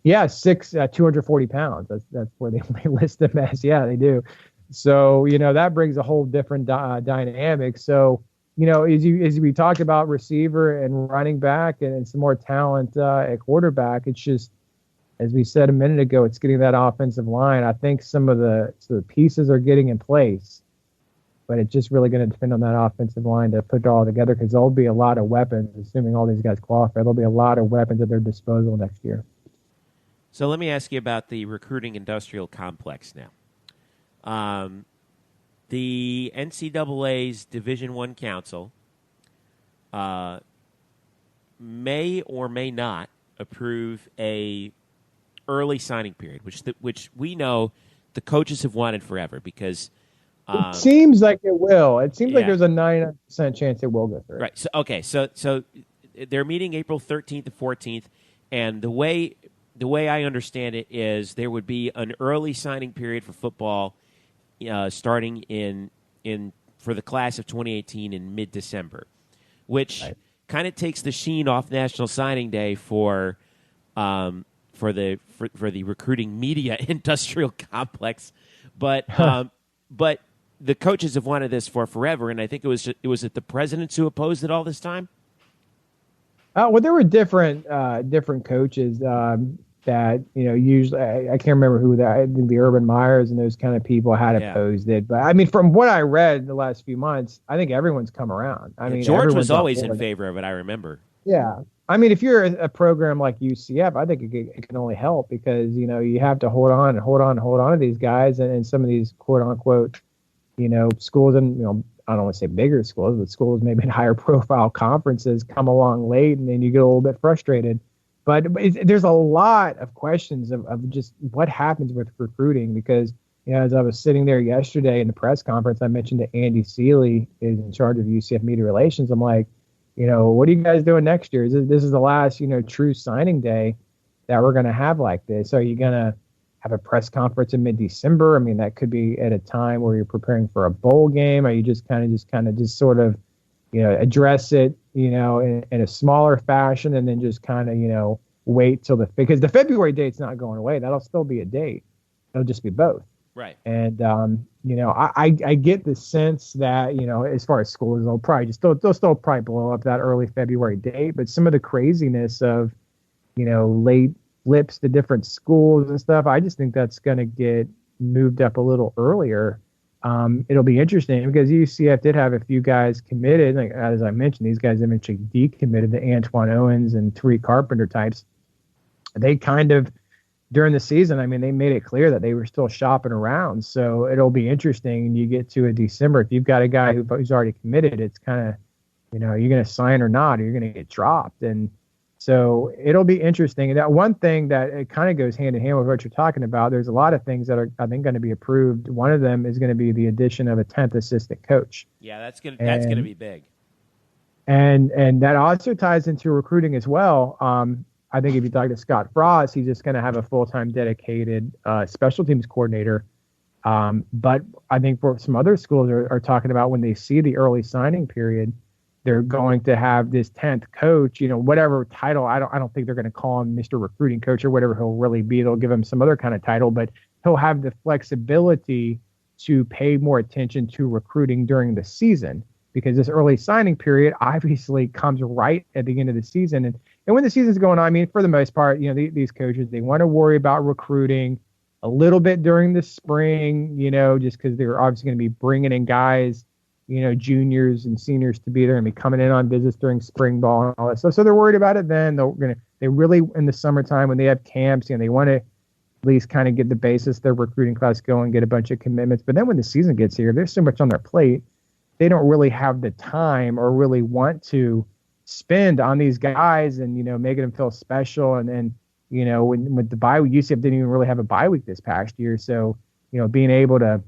240 pounds. That's where they list him as. Yeah, they do. So that brings a whole different dynamic. So as we talked about receiver and running back and some more talent at quarterback, it's just, as we said a minute ago, it's getting that offensive line. I think some of the pieces are getting in place, but it's just really going to depend on that offensive line to put it all together, because there'll be a lot of weapons, assuming all these guys qualify. There'll be a lot of weapons at their disposal next year. So let me ask you about the recruiting industrial complex now. The NCAA's Division I Council may or may not approve a early signing period, which we know the coaches have wanted forever, because it seems like it will. It seems like there's a 99% chance it will go through. Right. So they're meeting April 13th and 14th, and the way I understand it is there would be an early signing period for football starting in for the class of 2018 in mid-December, which kind of takes the sheen off National Signing Day for the recruiting media industrial complex, but the coaches have wanted this for forever, and I think it was the presidents who opposed it all this time. Well, there were different coaches that usually I can't remember who that. I think the Urban Meyers and those kind of people had opposed it, but I mean, from what I read the last few months, I think everyone's come around. I mean, George was always in favor of it. I remember. Yeah. I mean, if you're a program like UCF, I think it can only help, because, you have to hold on to these guys, and some of these quote unquote, schools, and, I don't want to say bigger schools, but schools maybe in higher profile conferences come along late, and then you get a little bit frustrated. But there's a lot of questions of just what happens with recruiting, because, as I was sitting there yesterday in the press conference, I mentioned that Andy Seeley is in charge of UCF media relations. I'm like, what are you guys doing next year? This is the last, true signing day that we're going to have like this. Are you going to have a press conference in mid-December? I mean, that could be at a time where you're preparing for a bowl game. Are you just sort of, address it, in a smaller fashion, and then just kind of, wait till because the February date's not going away. That'll still be a date. It'll just be both. Right. And, I get the sense that, as far as schools, they'll still probably blow up that early February date. But some of the craziness of, late flips to different schools and stuff, I just think that's going to get moved up a little earlier. It'll be interesting, because UCF did have a few guys committed. Like, as I mentioned, these guys eventually decommitted, the Antoine Owens and Tariq Carpenter types. They kind of, during the season, I mean, they made it clear that they were still shopping around. So it'll be interesting. You get to a December, if you've got a guy who's already committed, it's kind of, are you going to sign or not, or you're going to get dropped. And so it'll be interesting. And that one thing that it kind of goes hand in hand with what you're talking about, there's a lot of things that are, I think, going to be approved. One of them is going to be the addition of a 10th assistant coach. Yeah, that's going to be big. And that also ties into recruiting as well. I think if you talk to Scott Frost, he's just going to have a full-time dedicated special teams coordinator. But I think for some other schools are talking about, when they see the early signing period, they're going to have this 10th coach, whatever title. I don't think they're going to call him Mr. Recruiting Coach or whatever he'll really be. They'll give him some other kind of title, but he'll have the flexibility to pay more attention to recruiting during the season, because this early signing period obviously comes right at the end of the season. And when the season's going on, I mean, for the most part, these coaches, they want to worry about recruiting a little bit during the spring, just because they're obviously going to be bringing in guys, juniors and seniors to be there and be coming in on visits during spring ball and all that stuff. So they're worried about it then. They really, in the summertime when they have camps, they want to at least kind of get the basis of their recruiting class going, get a bunch of commitments. But then when the season gets here, there's so much on their plate. They don't really have the time or really want to spend on these guys and, making them feel special. And then, with the bye week, UCF didn't even really have a bye week this past year. So, being able to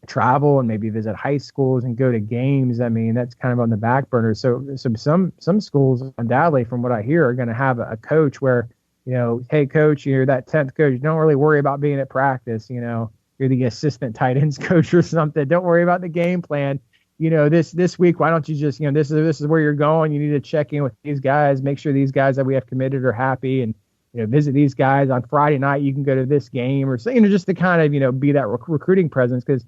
travel and maybe visit high schools and go to games, I mean, that's kind of on the back burner. So some schools, undoubtedly, from what I hear, are going to have a coach where, hey, coach, you're that 10th coach. Don't really worry about being at practice. You're the assistant tight ends coach or something. Don't worry about the game plan. This week, why don't you just, this is where you're going. You need to check in with these guys, make sure these guys that we have committed are happy, and, visit these guys on Friday night. You can go to this game or so, just to kind of, be that recruiting presence, because,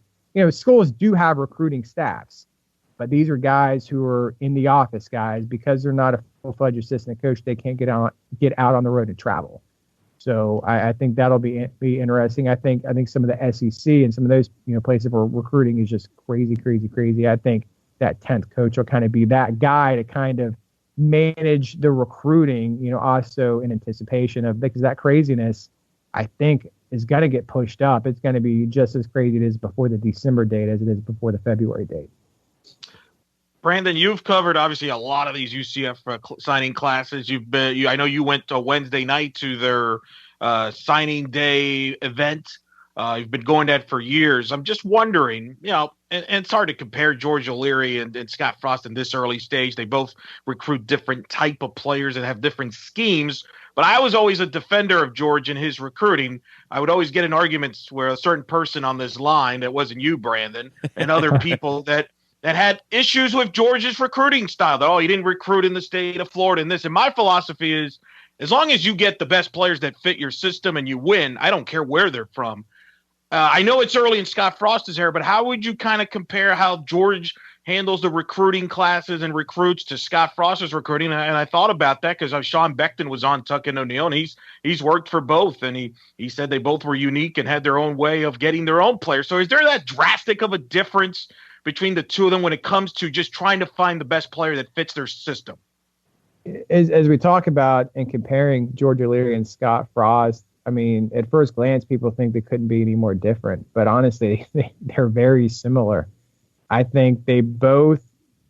schools do have recruiting staffs, but these are guys who are in the office guys, because they're not a full-fledged assistant coach. They can't get out on the road and travel. So I think that'll be interesting. I think some of the SEC and some of those places where recruiting is just crazy. I think that 10th coach will kind of be that guy to kind of manage the recruiting, also in anticipation of, because that craziness, I think, is going to get pushed up. It's going to be just as crazy as it is before the December date as it is before the February date. Brandon, you've covered obviously a lot of these UCF signing classes. I know you went to Wednesday night to their signing day event. You've been going that for years. I'm just wondering, and it's hard to compare George O'Leary and Scott Frost in this early stage. They both recruit different type of players that have different schemes. But I was always a defender of George in his recruiting. I would always get in arguments where a certain person on this line, that wasn't you, Brandon, and other people that had issues with George's recruiting style, that, he didn't recruit in the state of Florida and this. And my philosophy is, as long as you get the best players that fit your system and you win, I don't care where they're from. I know it's early in Scott Frost's era, but how would you kind of compare how George handles the recruiting classes and recruits to Scott Frost's recruiting? And I thought about that because Sean Beckton was on Tuck and O'Neill, and he's worked for both, and he said they both were unique and had their own way of getting their own players. So is there that drastic of a difference between the two of them when it comes to just trying to find the best player that fits their system? As we talk about and comparing George O'Leary and Scott Frost, I mean, at first glance, people think they couldn't be any more different, but honestly, they're very similar. I think they both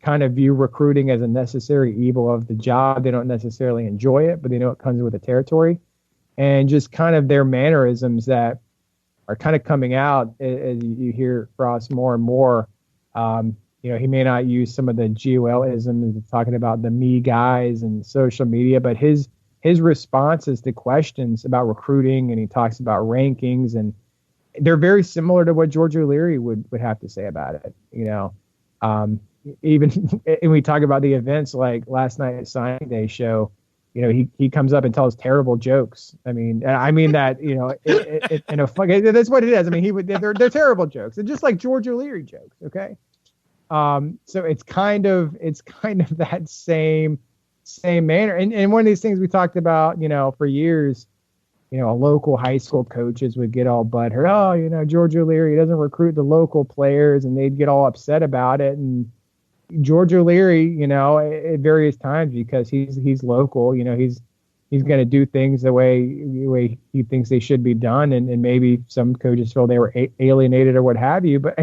kind of view recruiting as a necessary evil of the job. They don't necessarily enjoy it, but they know it comes with the territory, and just kind of their mannerisms that are kind of coming out as you hear Frost more and more. He may not use some of the GOL-isms, talking about the me guys and social media, but his responses to questions about recruiting, and he talks about rankings, and they're very similar to what George O'Leary would have to say about it. Even when we talk about the events like last night at signing day show, he comes up and tells terrible jokes. I mean that, that's what it is. I mean, they're terrible jokes. They're just like George O'Leary jokes. Okay. So it's kind of that same manner. And one of these things we talked about, for years, local high school coaches would get all butthurt. Oh, George O'Leary doesn't recruit the local players, and they'd get all upset about it. And George O'Leary, at various times, because he's local, he's going to do things the way he thinks they should be done. And maybe some coaches feel they were alienated or what have you. But,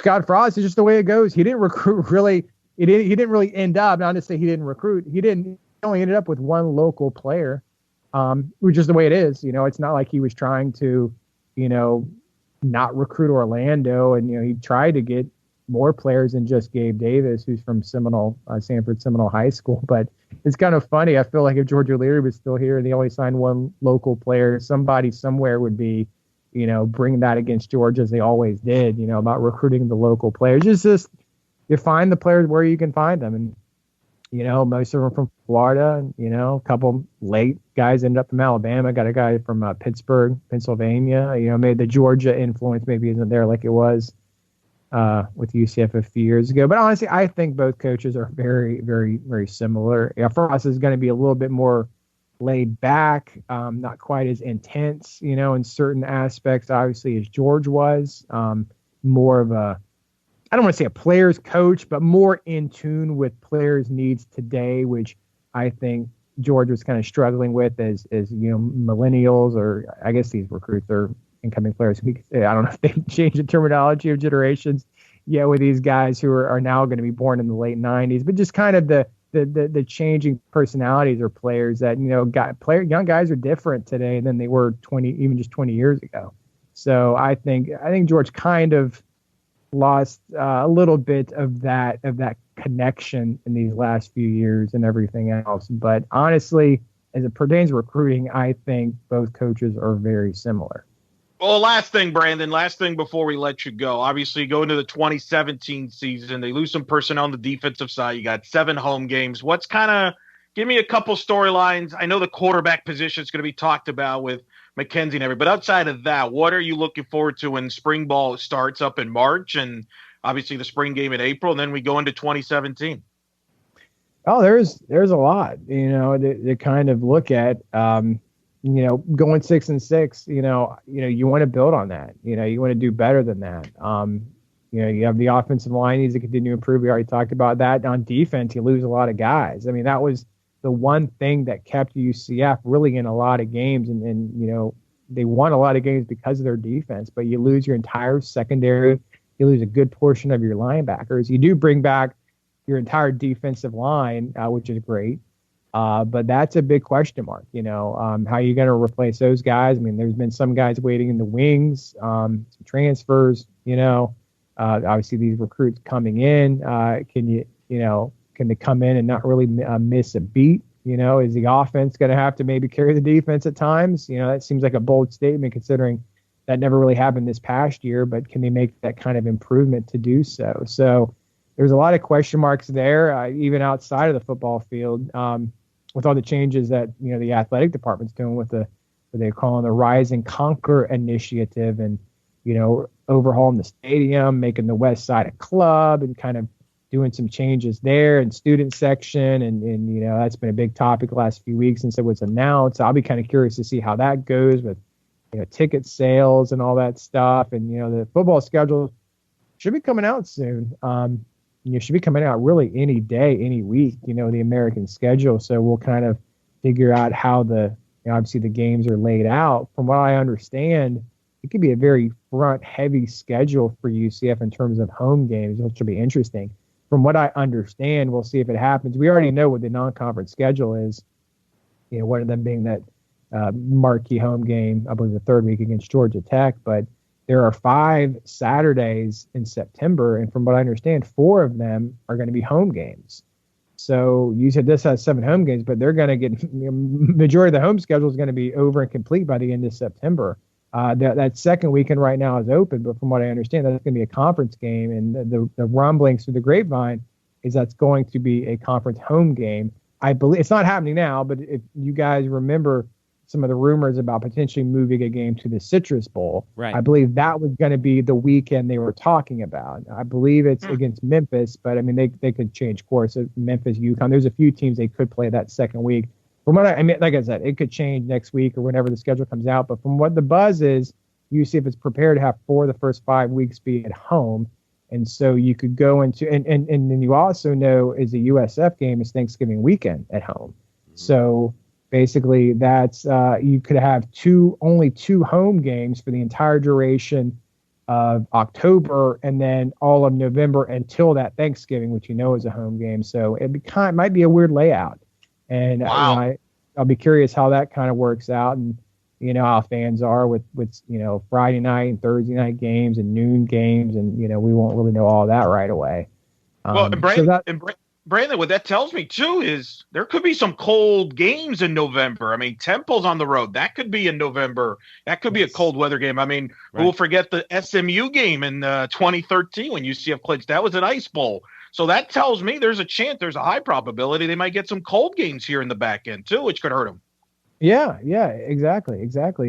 Scott Frost is just the way it goes. He didn't recruit really. He didn't really end up, not to say he didn't recruit. He only ended up with one local player, which is the way it is. It's not like he was trying to, not recruit Orlando. And, he tried to get more players than just Gabe Davis, who's from Sanford Seminole High School. But it's kind of funny. I feel like if George O'Leary was still here and they only signed one local player, somebody somewhere would be, bring that against George, as they always did, about recruiting the local players. It's just, you find the players where you can find them. And, Most of them from Florida. A couple late guys ended up from Alabama. Got a guy from Pittsburgh, Pennsylvania. Maybe the Georgia influence maybe isn't there like it was with UCF a few years ago. But honestly, I think both coaches are very, very, very similar. Frost is going to be a little bit more laid back, not quite as intense, in certain aspects, obviously, as George was. More of a, I don't want to say a player's coach, but more in tune with players' needs today, which I think George was kind of struggling with as millennials, or I guess these recruits are incoming players. I don't know if they changed the terminology of generations yet with these guys who are now going to be born in the late 90s, but just kind of the changing personalities or players that, young guys are different today than they were 20 years ago. So I think George kind of lost a little bit of that connection in these last few years and everything else. But honestly, as it pertains to recruiting, I think both coaches are very similar. Well, last thing, Brandon, before we let you go. Obviously, go into the 2017 season. They lose some personnel on the defensive side. You got 7 home games. Give me a couple storylines. I know the quarterback position is going to be talked about with McKenzie and everything, but outside of that, what are you looking forward to when spring ball starts up in March and obviously the spring game in April, and then we go into 2017? Oh, there's a lot, to kind of look at. Going 6-6, you want to build on that. You want to do better than that. You have the offensive line needs to continue to improve. We already talked about that. On defense, you lose a lot of guys. I mean, that was the one thing that kept UCF really in a lot of games, and they won a lot of games because of their defense. But you lose your entire secondary. You lose a good portion of your linebackers. You do bring back your entire defensive line, which is great. But that's a big question mark, how are you going to replace those guys? I mean, there's been some guys waiting in the wings, some transfers, obviously these recruits coming in, can they come in and not really miss a beat? Is the offense going to have to maybe carry the defense at times? That seems like a bold statement considering that never really happened this past year, but can they make that kind of improvement to do so? So there's a lot of question marks there, even outside of the football field. With all the changes that the athletic department's doing with what they're calling the Rise and Conquer initiative, and overhauling the stadium, making the west side a club, and kind of doing some changes there, and student section, and that's been a big topic the last few weeks since it was announced. I'll be kind of curious to see how that goes with ticket sales and all that stuff, and the football schedule should be coming out soon. Should be coming out really any day, any week, the American schedule. So we'll kind of figure out how obviously the games are laid out. From what I understand, it could be a very front-heavy schedule for UCF in terms of home games, which will be interesting. From what I understand, we'll see if it happens. We already know what the non-conference schedule is, one of them being that marquee home game, I believe the third week against Georgia Tech, but there are 5 Saturdays in September, and from what I understand, 4 of them are going to be home games. So you said this has 7 home games, but they're going to get majority of the home schedule is going to be over and complete by the end of September. That second weekend right now is open, but from what I understand, that's going to be a conference game, and the rumblings through the grapevine is that's going to be a conference home game. I believe it's not happening now, but if you guys remember some of the rumors about potentially moving a game to the Citrus Bowl. Right. I believe that was going to be the weekend they were talking about. I believe it's against Memphis, but I mean, they could change course. Memphis, UConn, there's a few teams they could play that second week. From what I mean, like I said, it could change next week or whenever the schedule comes out. But from what the buzz is, UCF is prepared to have 4 of the first 5 weeks be at home. And so you could go into, and then you also know is the USF game is Thanksgiving weekend at home. So basically, that's you could have only 2 home games for the entire duration of October, and then all of November until that Thanksgiving, which is a home game. So it might be a weird layout, and wow. I'll be curious how that kind of works out, and how fans are with Friday night and Thursday night games and noon games, and we won't really know all that right away. Well, Brandon, what that tells me, too, is there could be some cold games in November. I mean, Temple's on the road. That could be in November. That could be a cold weather game. I mean, We'll forget the SMU game in 2013 when UCF clinched. That was an ice bowl. So that tells me there's a chance, there's a high probability they might get some cold games here in the back end too, which could hurt them. Yeah, exactly.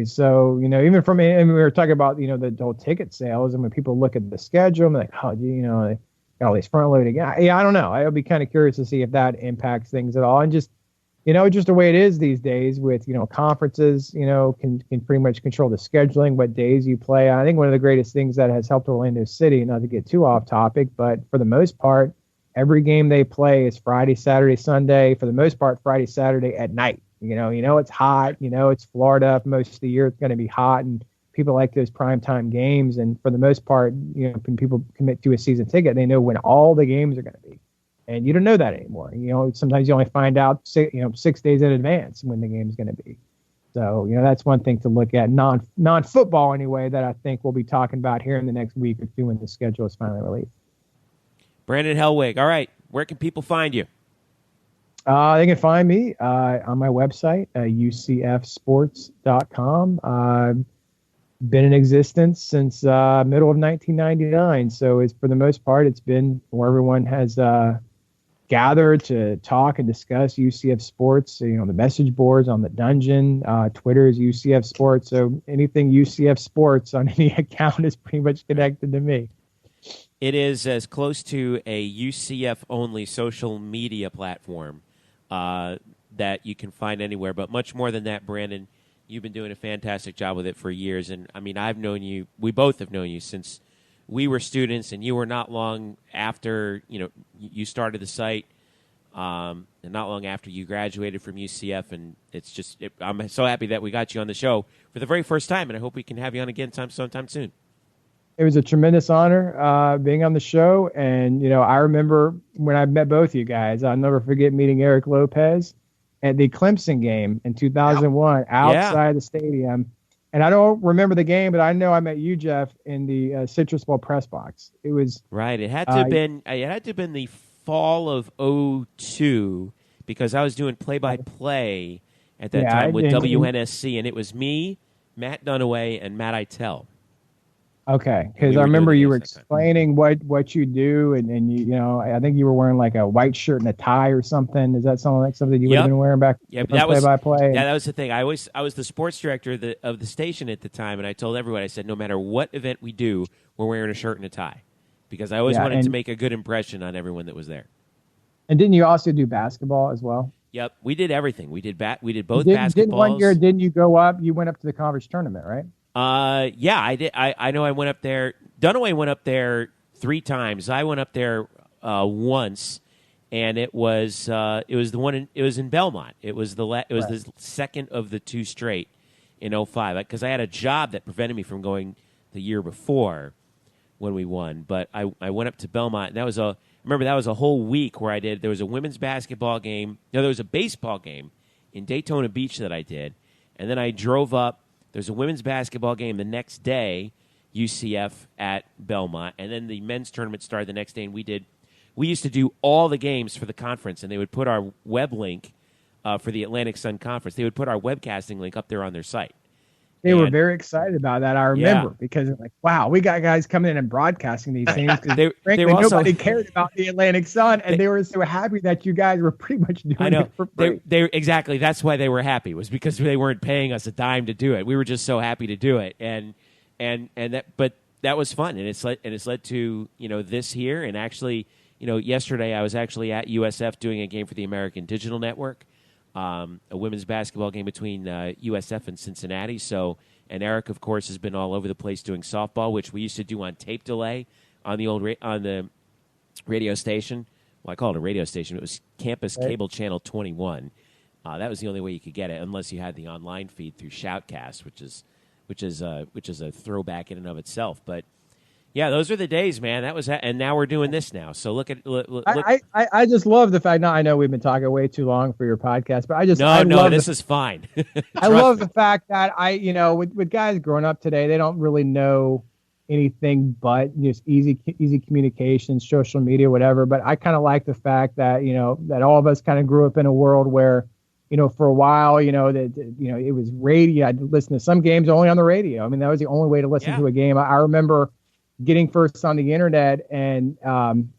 So, even from, and we were talking about, the whole ticket sales, and when people look at the schedule, I'm like, oh, they got all these front loading. Yeah, I don't know. I'll be kind of curious to see if that impacts things at all. And just, just the way it is these days with, conferences, can pretty much control the scheduling, what days you play. I think one of the greatest things that has helped Orlando City, not to get too off topic, but for the most part, every game they play is Friday, Saturday, Sunday. For the most part, Friday, Saturday at night. It's hot. It's Florida. Most of the year it's going to be hot, and people like those primetime games. And for the most part, when people commit to a season ticket, they know when all the games are going to be. And you don't know that anymore. Sometimes you only find out 6 days in advance when the game's going to be. So, that's one thing to look at, non-football anyway, that I think we'll be talking about here in the next week or two when the schedule is finally released. Brandon Helwig. All right. Where can people find you? They can find me on my website, ucfsports.com. Been in existence since middle of 1999. So it's, for the most part, it's been where everyone has gathered to talk and discuss UCF sports. The message boards on the Dungeon, Twitter is UCF Sports. So anything UCF Sports on any account is pretty much connected to me. It is as close to a UCF-only social media platform that you can find anywhere. But much more than that, Brandon, you've been doing a fantastic job with it for years. And, I mean, I've known you – we both have known you since we were students, and you were not long after, you started the site and not long after you graduated from UCF. And it's just I'm so happy that we got you on the show for the very first time, and I hope we can have you on again sometime soon. It was a tremendous honor being on the show. And, I remember when I met both you guys, I'll never forget meeting Eric Lopez at the Clemson game in 2001 outside the stadium. And I don't remember the game, but I know I met you, Jeff, in the Citrus Bowl press box. It was right. It had to have been the fall of 2002 because I was doing play-by-play at that time with WNSC, and it was me, Matt Dunaway, and Matt Eitel. Okay, because I remember you were explaining what you do, and I think you were wearing like a white shirt and a tie or something. Is that something you would have been wearing back? Yeah, that was play-by-play. Yeah, that was the thing. I was the sports director of the station at the time, and I told everyone, I said, no matter what event we do, we're wearing a shirt and a tie because I always wanted to make a good impression on everyone that was there. And didn't you also do basketball as well? Yep, we did everything. We did both basketballs. Didn't one year? Didn't you go up? You went up to the conference tournament, right? Yeah, I did. I know I went up there. Dunaway went up there 3 times. I went up there once, and it was the one. It was in Belmont. It was the second of the 2 straight in 2005 because I had a job that prevented me from going the year before when we won. But I went up to Belmont, and I remember that was a whole week where there was a women's basketball game. No, there was a baseball game in Daytona Beach that I did, and then I drove up. There's a women's basketball game the next day, UCF at Belmont, and then the men's tournament started the next day, and we used to do all the games for the conference, and they would put our web link for the Atlantic Sun Conference. They would put our webcasting link up there on their site. They were very excited about that, I remember, because they're like, wow, we got guys coming in and broadcasting these things. Because frankly, nobody cared about the Atlantic Sun, and they were so happy that you guys were pretty much doing it for free. Exactly. That's why they were happy, was because they weren't paying us a dime to do it. We were just so happy to do it. But that was fun, and it's led to, this here. And actually, yesterday I was actually at USF doing a game for the American Digital Network. A women's basketball game between USF and Cincinnati. And Eric, of course, has been all over the place doing softball, which we used to do on tape delay on the old on the radio station. Well, I call it a radio station. It was Campus Cable Channel 21. That was the only way you could get it, unless you had the online feed through Shoutcast, which is a throwback in and of itself. But yeah, those are the days, man. And now we're doing this now. So look. I just love the fact. Now I know we've been talking way too long for your podcast, but this is fine. I love the fact that with guys growing up today, they don't really know anything but just easy communication, social media, whatever. But I kind of like the fact that that all of us kind of grew up in a world where for a while it was radio. I'd listen to some games only on the radio. I mean, that was the only way to listen to a game. I remember getting first on the internet and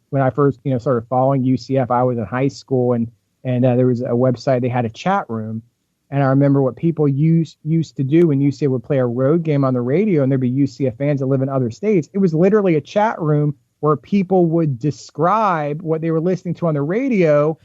when I first, started following UCF, I was in high school, and there was a website, they had a chat room. And I remember what people used to do when UCF would play a road game on the radio and there'd be UCF fans that live in other states. It was literally a chat room where people would describe what they were listening to on the radio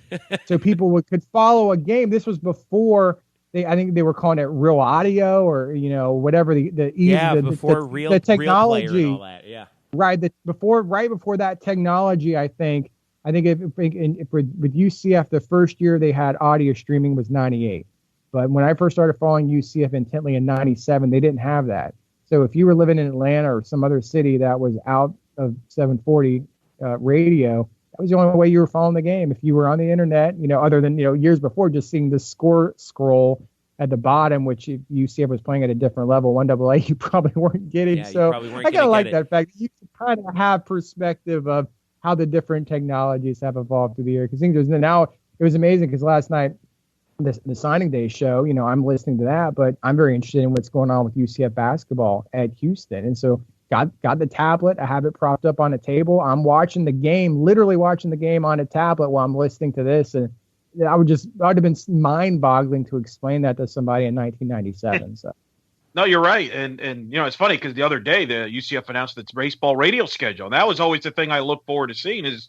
so people could follow a game. This was before I think they were calling it real audio or, whatever the technology. Real and all that. Yeah. Right. Right before that technology, I think if with UCF, the first year they had audio streaming was 98. But when I first started following UCF intently in 97, they didn't have that. So if you were living in Atlanta or some other city that was out of 740 radio, that was the only way you were following the game. If you were on the internet, other than, years before, just seeing the score scroll at the bottom, which if UCF was playing at a different level, 1AA, you probably weren't getting. Yeah, so I kind of like that fact. You can kind of have perspective of how the different technologies have evolved through the year. Because now it was amazing because last night, the signing day show, I'm listening to that, but I'm very interested in what's going on with UCF basketball at Houston. And so got the tablet. I have it propped up on a table. I'm watching the game, literally watching the game on a tablet while I'm listening to this. And I would have been mind boggling to explain that to somebody in 1997. So. No, you're right. And it's funny because the other day the UCF announced its baseball radio schedule. And that was always the thing I look forward to seeing is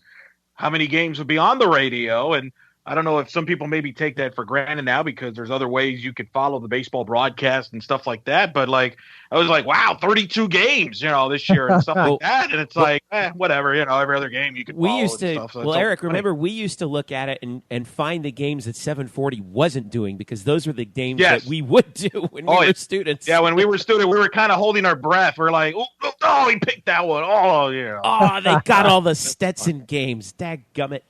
how many games would be on the radio. And I don't know if some people maybe take that for granted now because there's other ways you could follow the baseball broadcast and stuff like that. But I was like, wow, 32 games, this year and stuff like that. And it's whatever, every other game you could follow. We used to, stuff, so Eric, remember we used to look at it and find the games that 740 wasn't doing because those were the games that we would do when we were students. Yeah, when we were students, we were kind of holding our breath. We're like, oh, he picked that one. Oh, yeah. Oh, they got all the Stetson games. Dadgummit,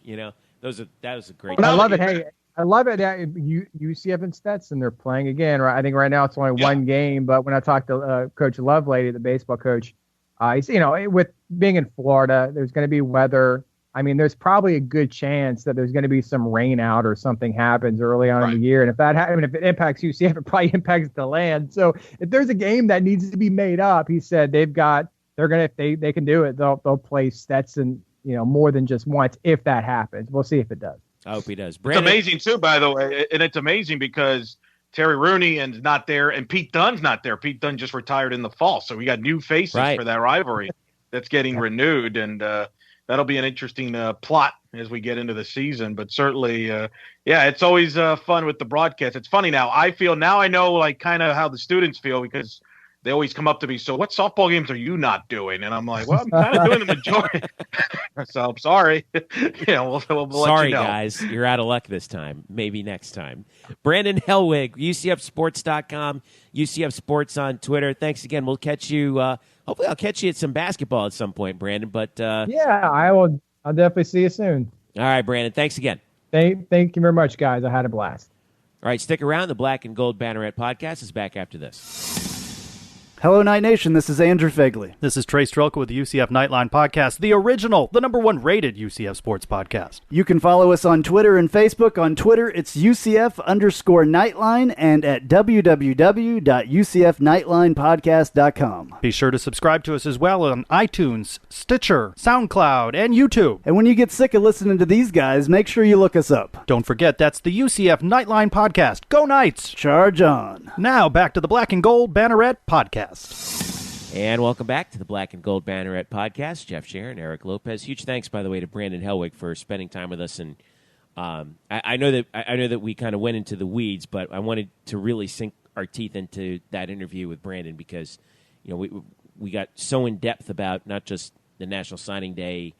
that was a great. I love it. Hey, I love it. UCF and Stetson, they're playing again. Right? I think right now it's only one game. But when I talked to Coach Lovelady, the baseball coach, he's, with being in Florida, there's going to be weather. I mean, there's probably a good chance that there's going to be some rain out or something happens early on in the year. And if that happens, if it impacts UCF, it probably impacts the land. So if there's a game that needs to be made up, he said they're going to, if they can do it, they'll play Stetson, more than just once if that happens. We'll see if it does. I hope he does. Brandon. It's amazing, too, by the way. And it's amazing because Terry Rooney is not there and Pete Dunn's not there. Pete Dunn just retired in the fall. So we got new faces for that rivalry that's getting renewed. And that'll be an interesting plot as we get into the season. But certainly, it's always fun with the broadcast. It's funny now. I know kind of how the students feel because – they always come up to me, so what softball games are you not doing? And I'm like, well, I'm kind of doing the majority. So I'm sorry. We'll sorry, let you know. Guys. You're out of luck this time. Maybe next time. Brandon Helwig, UCFsports.com, UCF Sports on Twitter. Thanks again. We'll catch you. Hopefully I'll catch you at some basketball at some point, Brandon. But yeah, I will. I'll definitely see you soon. All right, Brandon. Thanks again. Thank you very much, guys. I had a blast. All right, stick around. The Black and Gold Banneret Podcast is back after this. Hello, Night Nation. This is Andrew Fegley. This is Trey Strelka with the UCF Nightline Podcast, the original, the #1 rated UCF sports podcast. You can follow us on Twitter and Facebook. On Twitter, it's UCF_Nightline and at www.ucfnightlinepodcast.com. Be sure to subscribe to us as well on iTunes, Stitcher, SoundCloud, and YouTube. And when you get sick of listening to these guys, make sure you look us up. Don't forget, that's the UCF Nightline Podcast. Go Knights! Charge on. Now, back to the Black and Gold Banneret Podcast. And welcome back to the Black and Gold Banneret Podcast. Jeff Sharon, Eric Lopez. Huge thanks, by the way, to Brandon Helwig for spending time with us. And I know that we kind of went into the weeds, but I wanted to really sink our teeth into that interview with Brandon because we got so in depth about not just the National Signing Day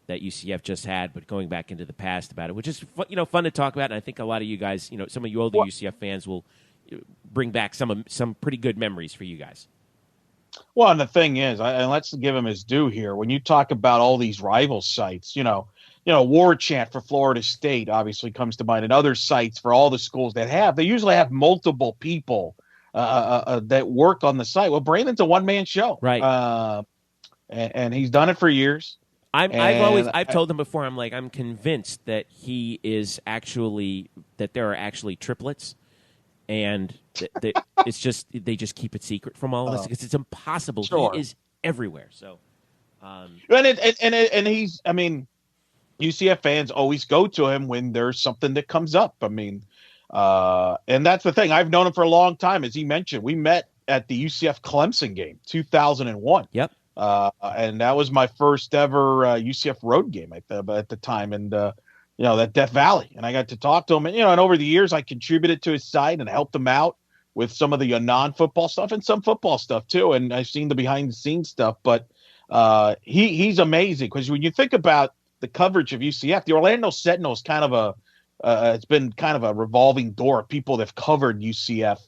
that UCF just had, but going back into the past about it, which is fun to talk about. And I think a lot of you guys, some of you older UCF fans will bring back some pretty good memories for you guys. Well, and the thing is, and let's give him his due here. When you talk about all these rival sites, War Chant for Florida State obviously comes to mind, and other sites for all the schools they usually have multiple people that work on the site. Well, Brandon's a one-man show, right? And he's done it for years. I've told him before. I'm convinced that there are actually triplets. And it's just they just keep it secret from all of us because it's impossible. Sure. He is everywhere. So, and he's. I mean, UCF fans always go to him when there's something that comes up. I mean, and that's the thing. I've known him for a long time. As he mentioned, we met at the UCF Clemson game, 2001. Yep. And that was my first ever UCF road game at the time. And, that Death Valley. And I got to talk to him. And, and over the years, I contributed to his site and helped him out with some of the non-football stuff and some football stuff too. And I've seen the behind-the-scenes stuff. But he's amazing, because when you think about the coverage of UCF, the Orlando Sentinel is kind of it's been kind of a revolving door of people that have covered UCF,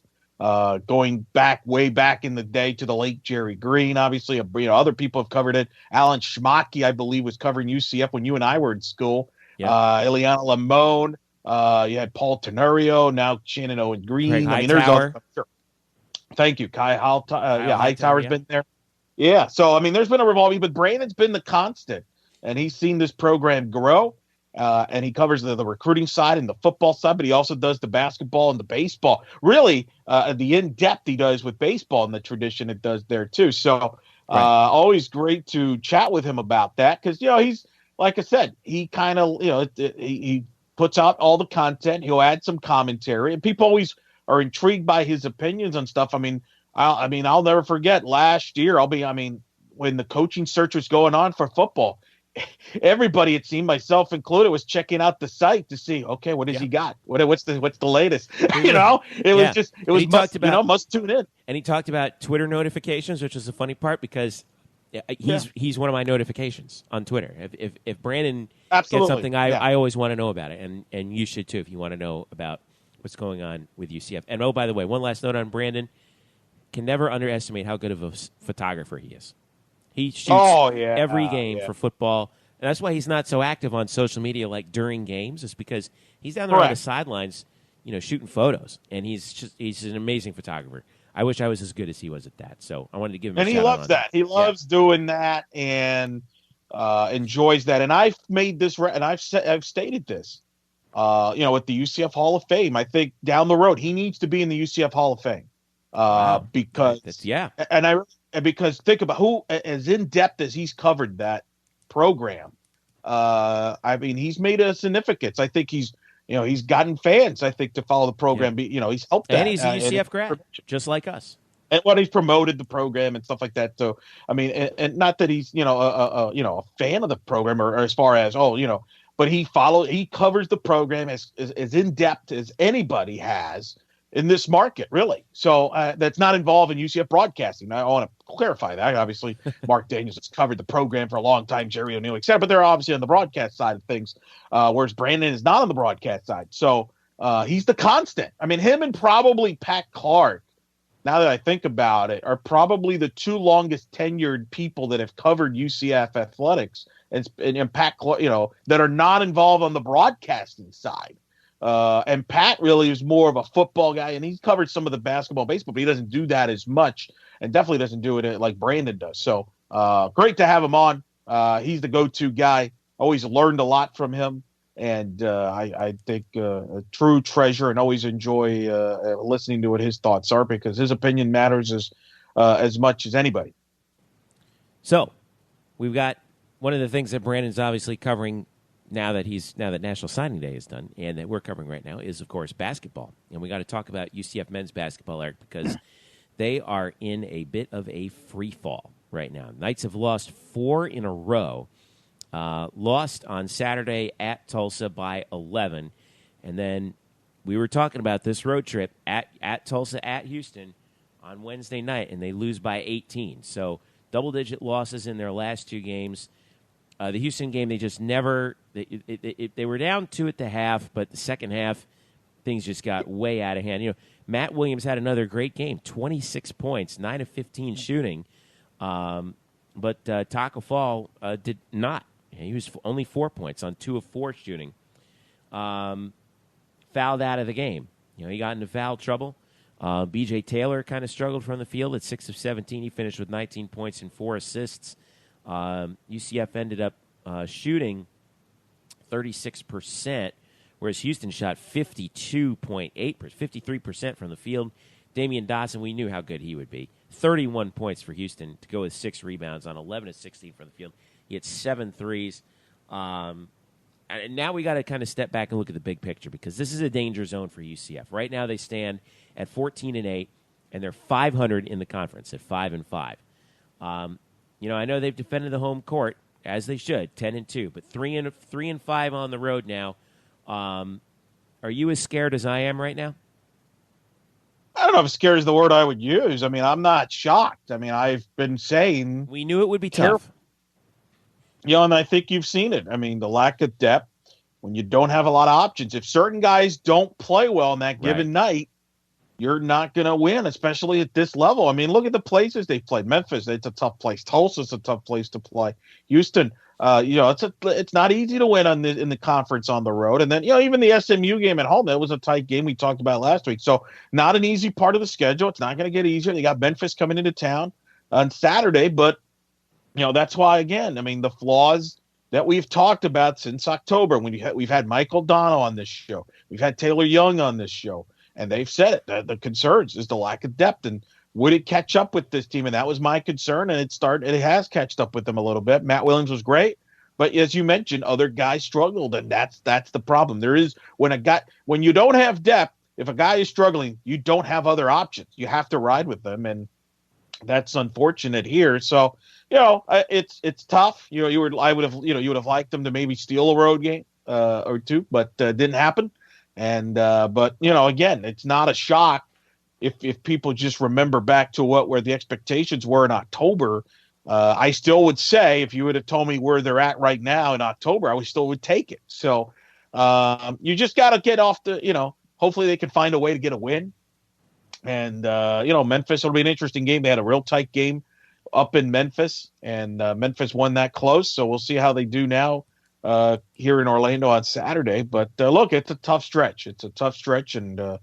going way back in the day to the late Jerry Green. Obviously, other people have covered it. Alan Schmotke, I believe, was covering UCF when you and I were in school. Yeah. Ileana Lamone. You had Paul Tenorio, now Shannon Owen Green. Craig I mean, Hightower. Sure. Thank you. Kai Hightower's been there. Yeah. So, I mean, there's been a revolving, but Brandon's been the constant, and he's seen this program grow. And he covers the recruiting side and the football side, but he also does the basketball and the baseball. Really, the in-depth he does with baseball and the tradition it does there too. So always great to chat with him about that, because, he's, like I said, he kind of, he puts out all the content. He'll add some commentary, and people always are intrigued by his opinions on stuff. I'll never forget last year. When the coaching search was going on for football, everybody, it seemed, myself included, was checking out the site to see, okay, what has he got? What's the latest? Must tune in. And he talked about Twitter notifications, which is the funny part, because he's one of my notifications on Twitter. If Brandon gets something, I always want to know about it, and you should too if you want to know about what's going on with UCF. And oh, by the way, one last note on Brandon: can never underestimate how good of a photographer he is. He shoots every game for football, and that's why he's not so active on social media like during games. It's because he's down there on the sidelines, shooting photos, and he's an amazing photographer. I wish I was as good as he was at that. So I wanted to give him. And he loves that. He loves doing that and enjoys that. And I've made this, and I've stated this, with the UCF Hall of Fame. I think down the road he needs to be in the UCF Hall of Fame, because because think about who, as in depth as he's covered that program. He's made a significance. I think he's gotten fans, I think, to follow the program. Yeah. He's helped that. And he's a UCF grad, just like us. And he's promoted the program and stuff like that. So, and not that he's, a fan of the program or as far as, but he covers the program as in depth as anybody has in this market, really. So that's not involved in UCF broadcasting. I want to clarify that. Obviously, Mark Daniels has covered the program for a long time, Jerry O'Neill, et cetera, but they're obviously on the broadcast side of things, whereas Brandon is not on the broadcast side. So he's the constant. Him and probably Pat Clark, now that I think about it, are probably the two longest tenured people that have covered UCF athletics, and Pat Clark, that are not involved on the broadcasting side. And Pat really is more of a football guy, and he's covered some of the basketball, baseball, but he doesn't do that as much, and definitely doesn't do it like Brandon does. So great to have him on. He's the go-to guy. Always learned a lot from him, and I think a true treasure, and always enjoy listening to what his thoughts are, because his opinion matters as much as anybody. So we've got one of the things that Brandon's obviously covering now that National Signing Day is done, and that we're covering right now, is, of course, basketball. And we got to talk about UCF men's basketball, Eric, because they are in a bit of a free fall right now. Knights have lost 4 in a row. Lost on Saturday at Tulsa by 11. And then we were talking about this road trip at Tulsa, at Houston on Wednesday night, and they lose by 18. So double-digit losses in their last 2 games. The Houston game, they just never they were down 2 at the half, but the second half, things just got way out of hand. Matt Williams had another great game, 26 points, 9 of 15 shooting, but Taco Fall did not. He was only 4 points on 2 of 4 shooting. Fouled out of the game. He got into foul trouble. B.J. Taylor kind of struggled from the field at 6 of 17. He finished with 19 points and 4 assists. UCF ended up shooting 36%, whereas Houston shot 53% from the field. Damian Dawson, we knew how good he would be. 31 points for Houston to go with 6 rebounds on 11 of 16 from the field. He had 7 threes. now we got to kind of step back and look at the big picture because this is a danger zone for UCF. Right now they stand at 14-8, and they're 500 in the conference at 5-5. I know they've defended the home court as they should, 10-2, but 3-5 on the road now. Are you as scared as I am right now? I don't know if scared is the word I would use. I mean, I'm not shocked. I mean, I've been saying we knew it would be tough. And I think you've seen it. I mean, the lack of depth when you don't have a lot of options. If certain guys don't play well on that given night, you're not going to win, especially at this level. I mean, look at the places they've played. Memphis, it's a tough place. Tulsa's a tough place to play. Houston, it's not easy to win in the conference on the road. And then, even the SMU game at home, that was a tight game we talked about last week. So not an easy part of the schedule. It's not going to get easier. They got Memphis coming into town on Saturday, but that's why, again, I mean, the flaws that we've talked about since October, when we've had Michael Dono on this show, we've had Taylor Young on this show, and they've said it. The concerns is the lack of depth, and would it catch up with this team? And that was my concern, and it has catched up with them a little bit. Matt Williams was great, but as you mentioned, other guys struggled, and that's the problem. There is when you don't have depth, if a guy is struggling, you don't have other options. You have to ride with them, and that's unfortunate here. So, it's tough. You would have liked them to maybe steal a road game or two, but didn't happen. And but again, it's not a shock if people just remember back to where the expectations were in October. I still would say if you would have told me where they're at right now in October, I still would take it. So you just got to get off hopefully they can find a way to get a win. And Memphis will be an interesting game. They had a real tight game up in Memphis, and Memphis won that close. So we'll see how they do now here in Orlando on Saturday. But look, it's a tough stretch. And I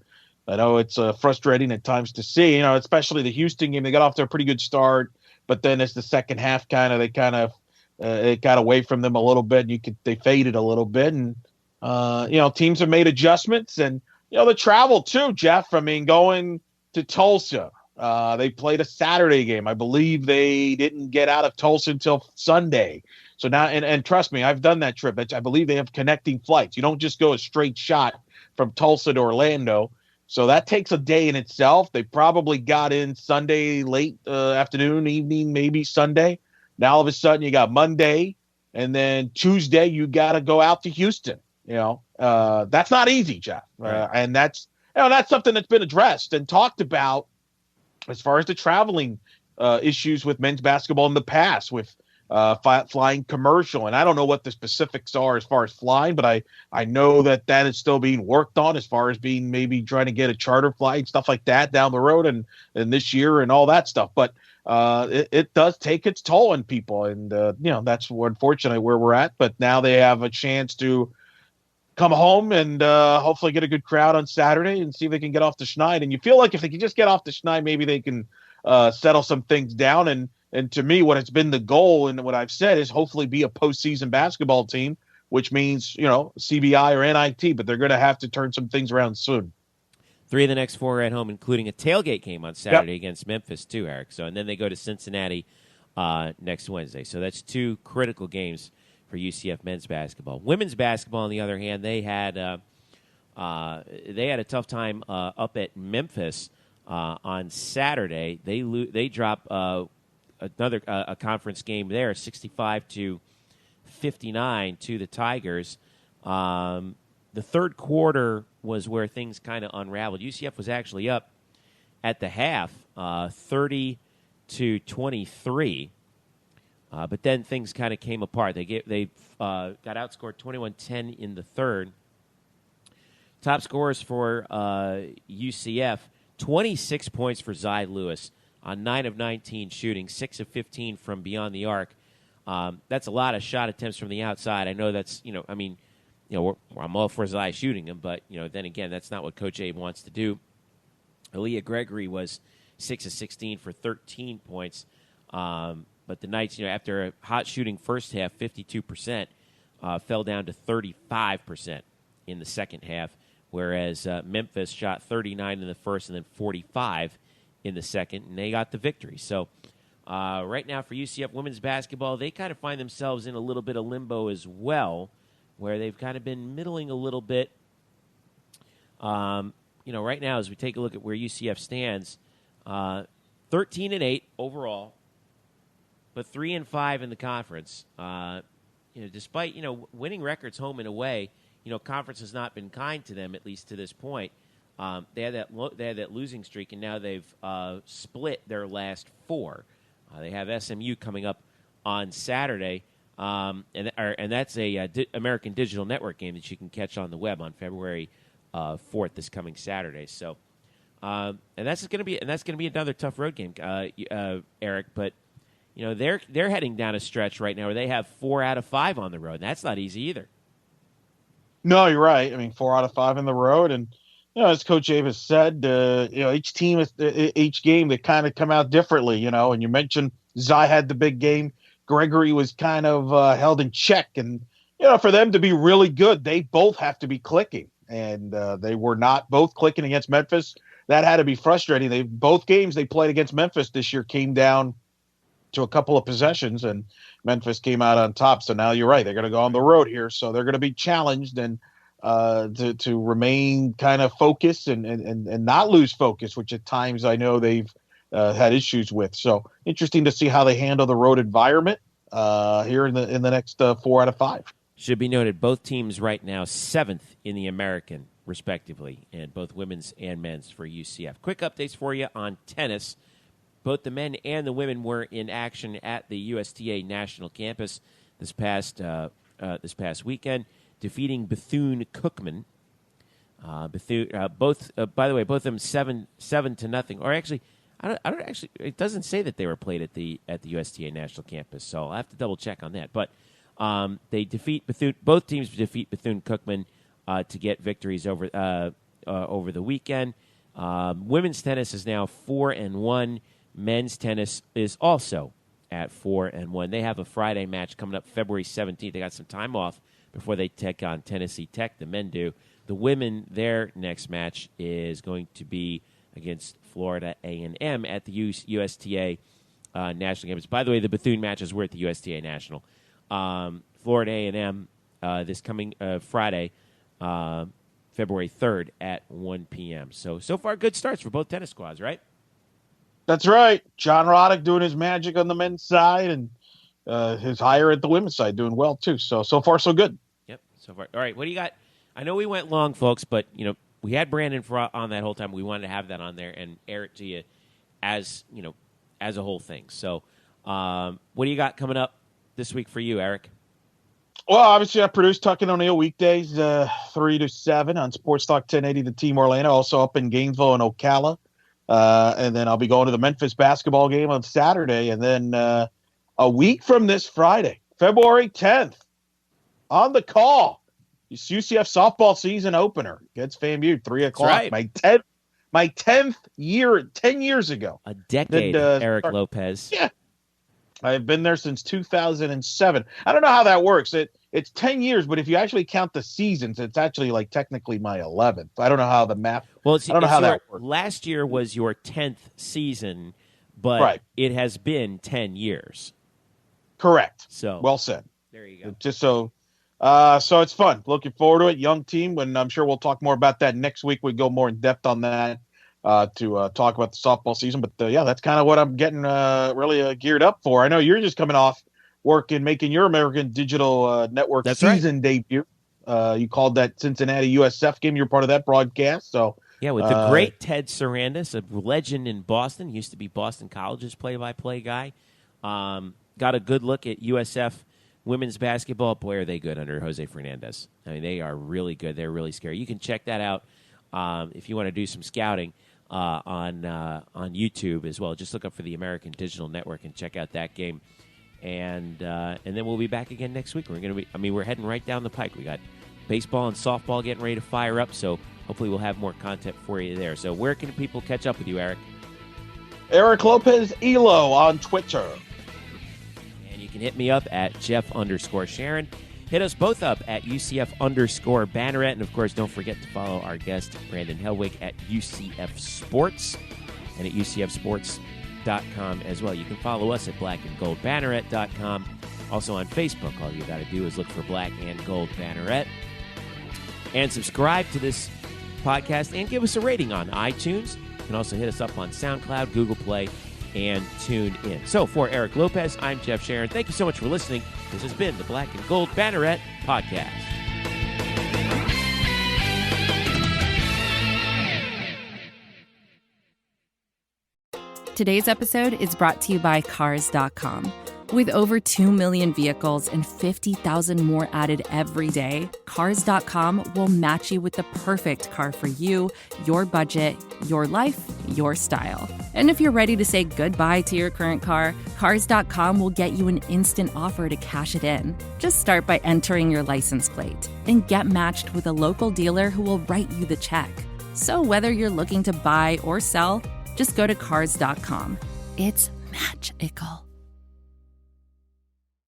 know it's frustrating at times to see, especially the Houston game. They got off to a pretty good start, but then as the second half it got away from them a little bit. They faded a little bit, and teams have made adjustments, and the travel too, Jeff. I mean, going to Tulsa. They played a Saturday game. I believe they didn't get out of Tulsa until Sunday. So now, and trust me, I've done that trip. I believe they have connecting flights. You don't just go a straight shot from Tulsa to Orlando. So that takes a day in itself. They probably got in Sunday late afternoon, evening, maybe Sunday. Now all of a sudden you got Monday, and then Tuesday you got to go out to Houston. That's not easy, Jeff. And that's something that's been addressed and talked about as far as the traveling issues with men's basketball in the past with flying commercial. And I don't know what the specifics are as far as flying, but I know that is still being worked on as far as being maybe trying to get a charter flight, stuff like that down the road and this year and all that stuff. But it does take its toll on people. And, that's unfortunately where we're at. But now they have a chance to come home and hopefully get a good crowd on Saturday and see if they can get off the schneid. And you feel like if they can just get off the schneid, maybe they can settle some things down. And to me, what it's been the goal and what I've said is hopefully be a postseason basketball team, which means, CBI or NIT, but they're going to have to turn some things around soon. 3 of the next 4 are at home, including a tailgate game on Saturday against Memphis too, Eric. So, and then they go to Cincinnati next Wednesday. So that's 2 critical games for UCF men's basketball. Women's basketball, on the other hand, they had a tough time up at Memphis on Saturday. They dropped another conference game there, 65-59 to the Tigers. The third quarter was where things kind of unraveled. UCF was actually up at the half, 30-23. But then things kind of came apart. They got outscored 21-10 in the third. Top scorers for UCF, 26 points for Zy Lewis on 9 of 19 shooting, 6 of 15 from beyond the arc. That's a lot of shot attempts from the outside. I know that's, I'm all for Zy shooting them, but, then again, that's not what Coach Abe wants to do. Aaliyah Gregory was 6 of 16 for 13 points. But the Knights, after a hot shooting first half, 52%, fell down to 35% in the second half, whereas Memphis shot 39 in the first and then 45 in the second, and they got the victory. So right now for UCF women's basketball, they kind of find themselves in a little bit of limbo as well where they've kind of been middling a little bit. Right now, as we take a look at where UCF stands, 13-8 overall, but 3-5 in the conference. Despite winning records home and away, conference has not been kind to them, at least to this point. They had that losing streak, and now they've split their last 4. They have SMU coming up on Saturday, and that's a American Digital Network game that you can catch on the web on February 4th, this coming Saturday. So, and that's going to be another tough road game, Eric. But they're heading down a stretch right now where they have 4 out of 5 on the road, and that's not easy either. No, you're right. I mean, 4 out of 5 in the road, and as Coach Avis said, each team, each game, they kind of come out differently. And you mentioned Zai had the big game. Gregory was kind of held in check, and for them to be really good, they both have to be clicking, and they were not both clicking against Memphis. That had to be frustrating. Both games they played against Memphis this year came down to a couple of possessions, and Memphis came out on top. So now you're right; they're going to go on the road here, so they're going to be challenged and to remain kind of focused and not lose focus, which at times I know they've had issues with. So interesting to see how they handle the road environment here in the next 4 out of 5. Should be noted, both teams right now 7th in the American, respectively, and both women's and men's for UCF. Quick updates for you on tennis. Both the men and the women were in action at the USTA National Campus this past weekend, defeating Bethune-Cookman. Both by the way, both of them 7-0. Or actually, I don't actually. It doesn't say that they were played at the USTA National Campus, so I'll have to double check on that. But they defeat Bethune. Both teams defeat Bethune-Cookman to get victories over the weekend. Women's tennis is now 4-1. Men's tennis is also at 4-1. They have a Friday match coming up February 17th. They got some time off before they take on Tennessee Tech. The men do. The women, their next match is going to be against Florida A&M at the USTA National Campus. By the way, the Bethune matches were at the USTA National. Florida A&M this coming Friday, February 3rd at 1 p.m. So far, good starts for both tennis squads, right? That's right. John Roddick doing his magic on the men's side, and his hire at the women's side doing well, too. So far, so good. Yep, so far. All right, what do you got? I know we went long, folks, but, we had Brandon on that whole time. We wanted to have that on there and air it to you as a whole thing. So what do you got coming up this week for you, Eric? Well, obviously, I produce Tuck and O'Neill weekdays 3 to 7 on Sports Talk 1080 The Team Orlando, also up in Gainesville and Ocala. And then I'll be going to the Memphis basketball game on Saturday. And then a week from this Friday, February 10th, on the call, it's UCF softball season opener against FAMU, 3 o'clock. Right. My 10th year, 10 years ago. A decade, Eric Lopez. Yeah. I've been there since 2007. I don't know how that works. It's 10 years, but if you actually count the seasons, it's actually like technically my 11th. I don't know how the math. Well, I don't know how that works. Last year was your 10th season, but right. It has been 10 years. Correct. So well said. There you go. Just so it's fun. Looking forward to it. Young team, and I'm sure we'll talk more about that next week. We go more in depth on that to talk about the softball season. But that's kind of what I'm getting really geared up for. I know you're just coming off work and making your American Digital Network season debut. You called that Cincinnati USF game. You're part of that broadcast. So yeah, with the great Ted Sarandis, a legend in Boston, used to be Boston College's play-by-play guy. Got a good look at USF women's basketball. Boy, are they good under Jose Fernandez. I mean, they are really good. They're really scary. You can check that out if you want to do some scouting on YouTube as well. Just look up for the American Digital Network and check out that game. And then we'll be back again next week. We're heading right down the pike. We got baseball and softball getting ready to fire up, so hopefully we'll have more content for you there. So where can people catch up with you, Eric? Eric Lopez Elo on Twitter. And you can hit me up at Jeff_Sharon. Hit us both up at UCF_Banneret. And, of course, don't forget to follow our guest, Brandon Helwig, at UCF Sports and at UCFsports.com as well. You can follow us at blackandgoldbanneret.com Also on Facebook, all you got to do is look for Black and Gold Banneret. And subscribe to this podcast and give us a rating on iTunes. You can also hit us up on SoundCloud, Google Play, and tune in. So for Eric Lopez, I'm Jeff Sharon. Thank you so much for listening. This has been the Black and Gold Banneret Podcast. Today's episode is brought to you by Cars.com. With over 2 million vehicles and 50,000 more added every day, Cars.com will match you with the perfect car for you, your budget, your life, your style. And if you're ready to say goodbye to your current car, Cars.com will get you an instant offer to cash it in. Just start by entering your license plate and get matched with a local dealer who will write you the check. So whether you're looking to buy or sell, just go to Cars.com. It's magical.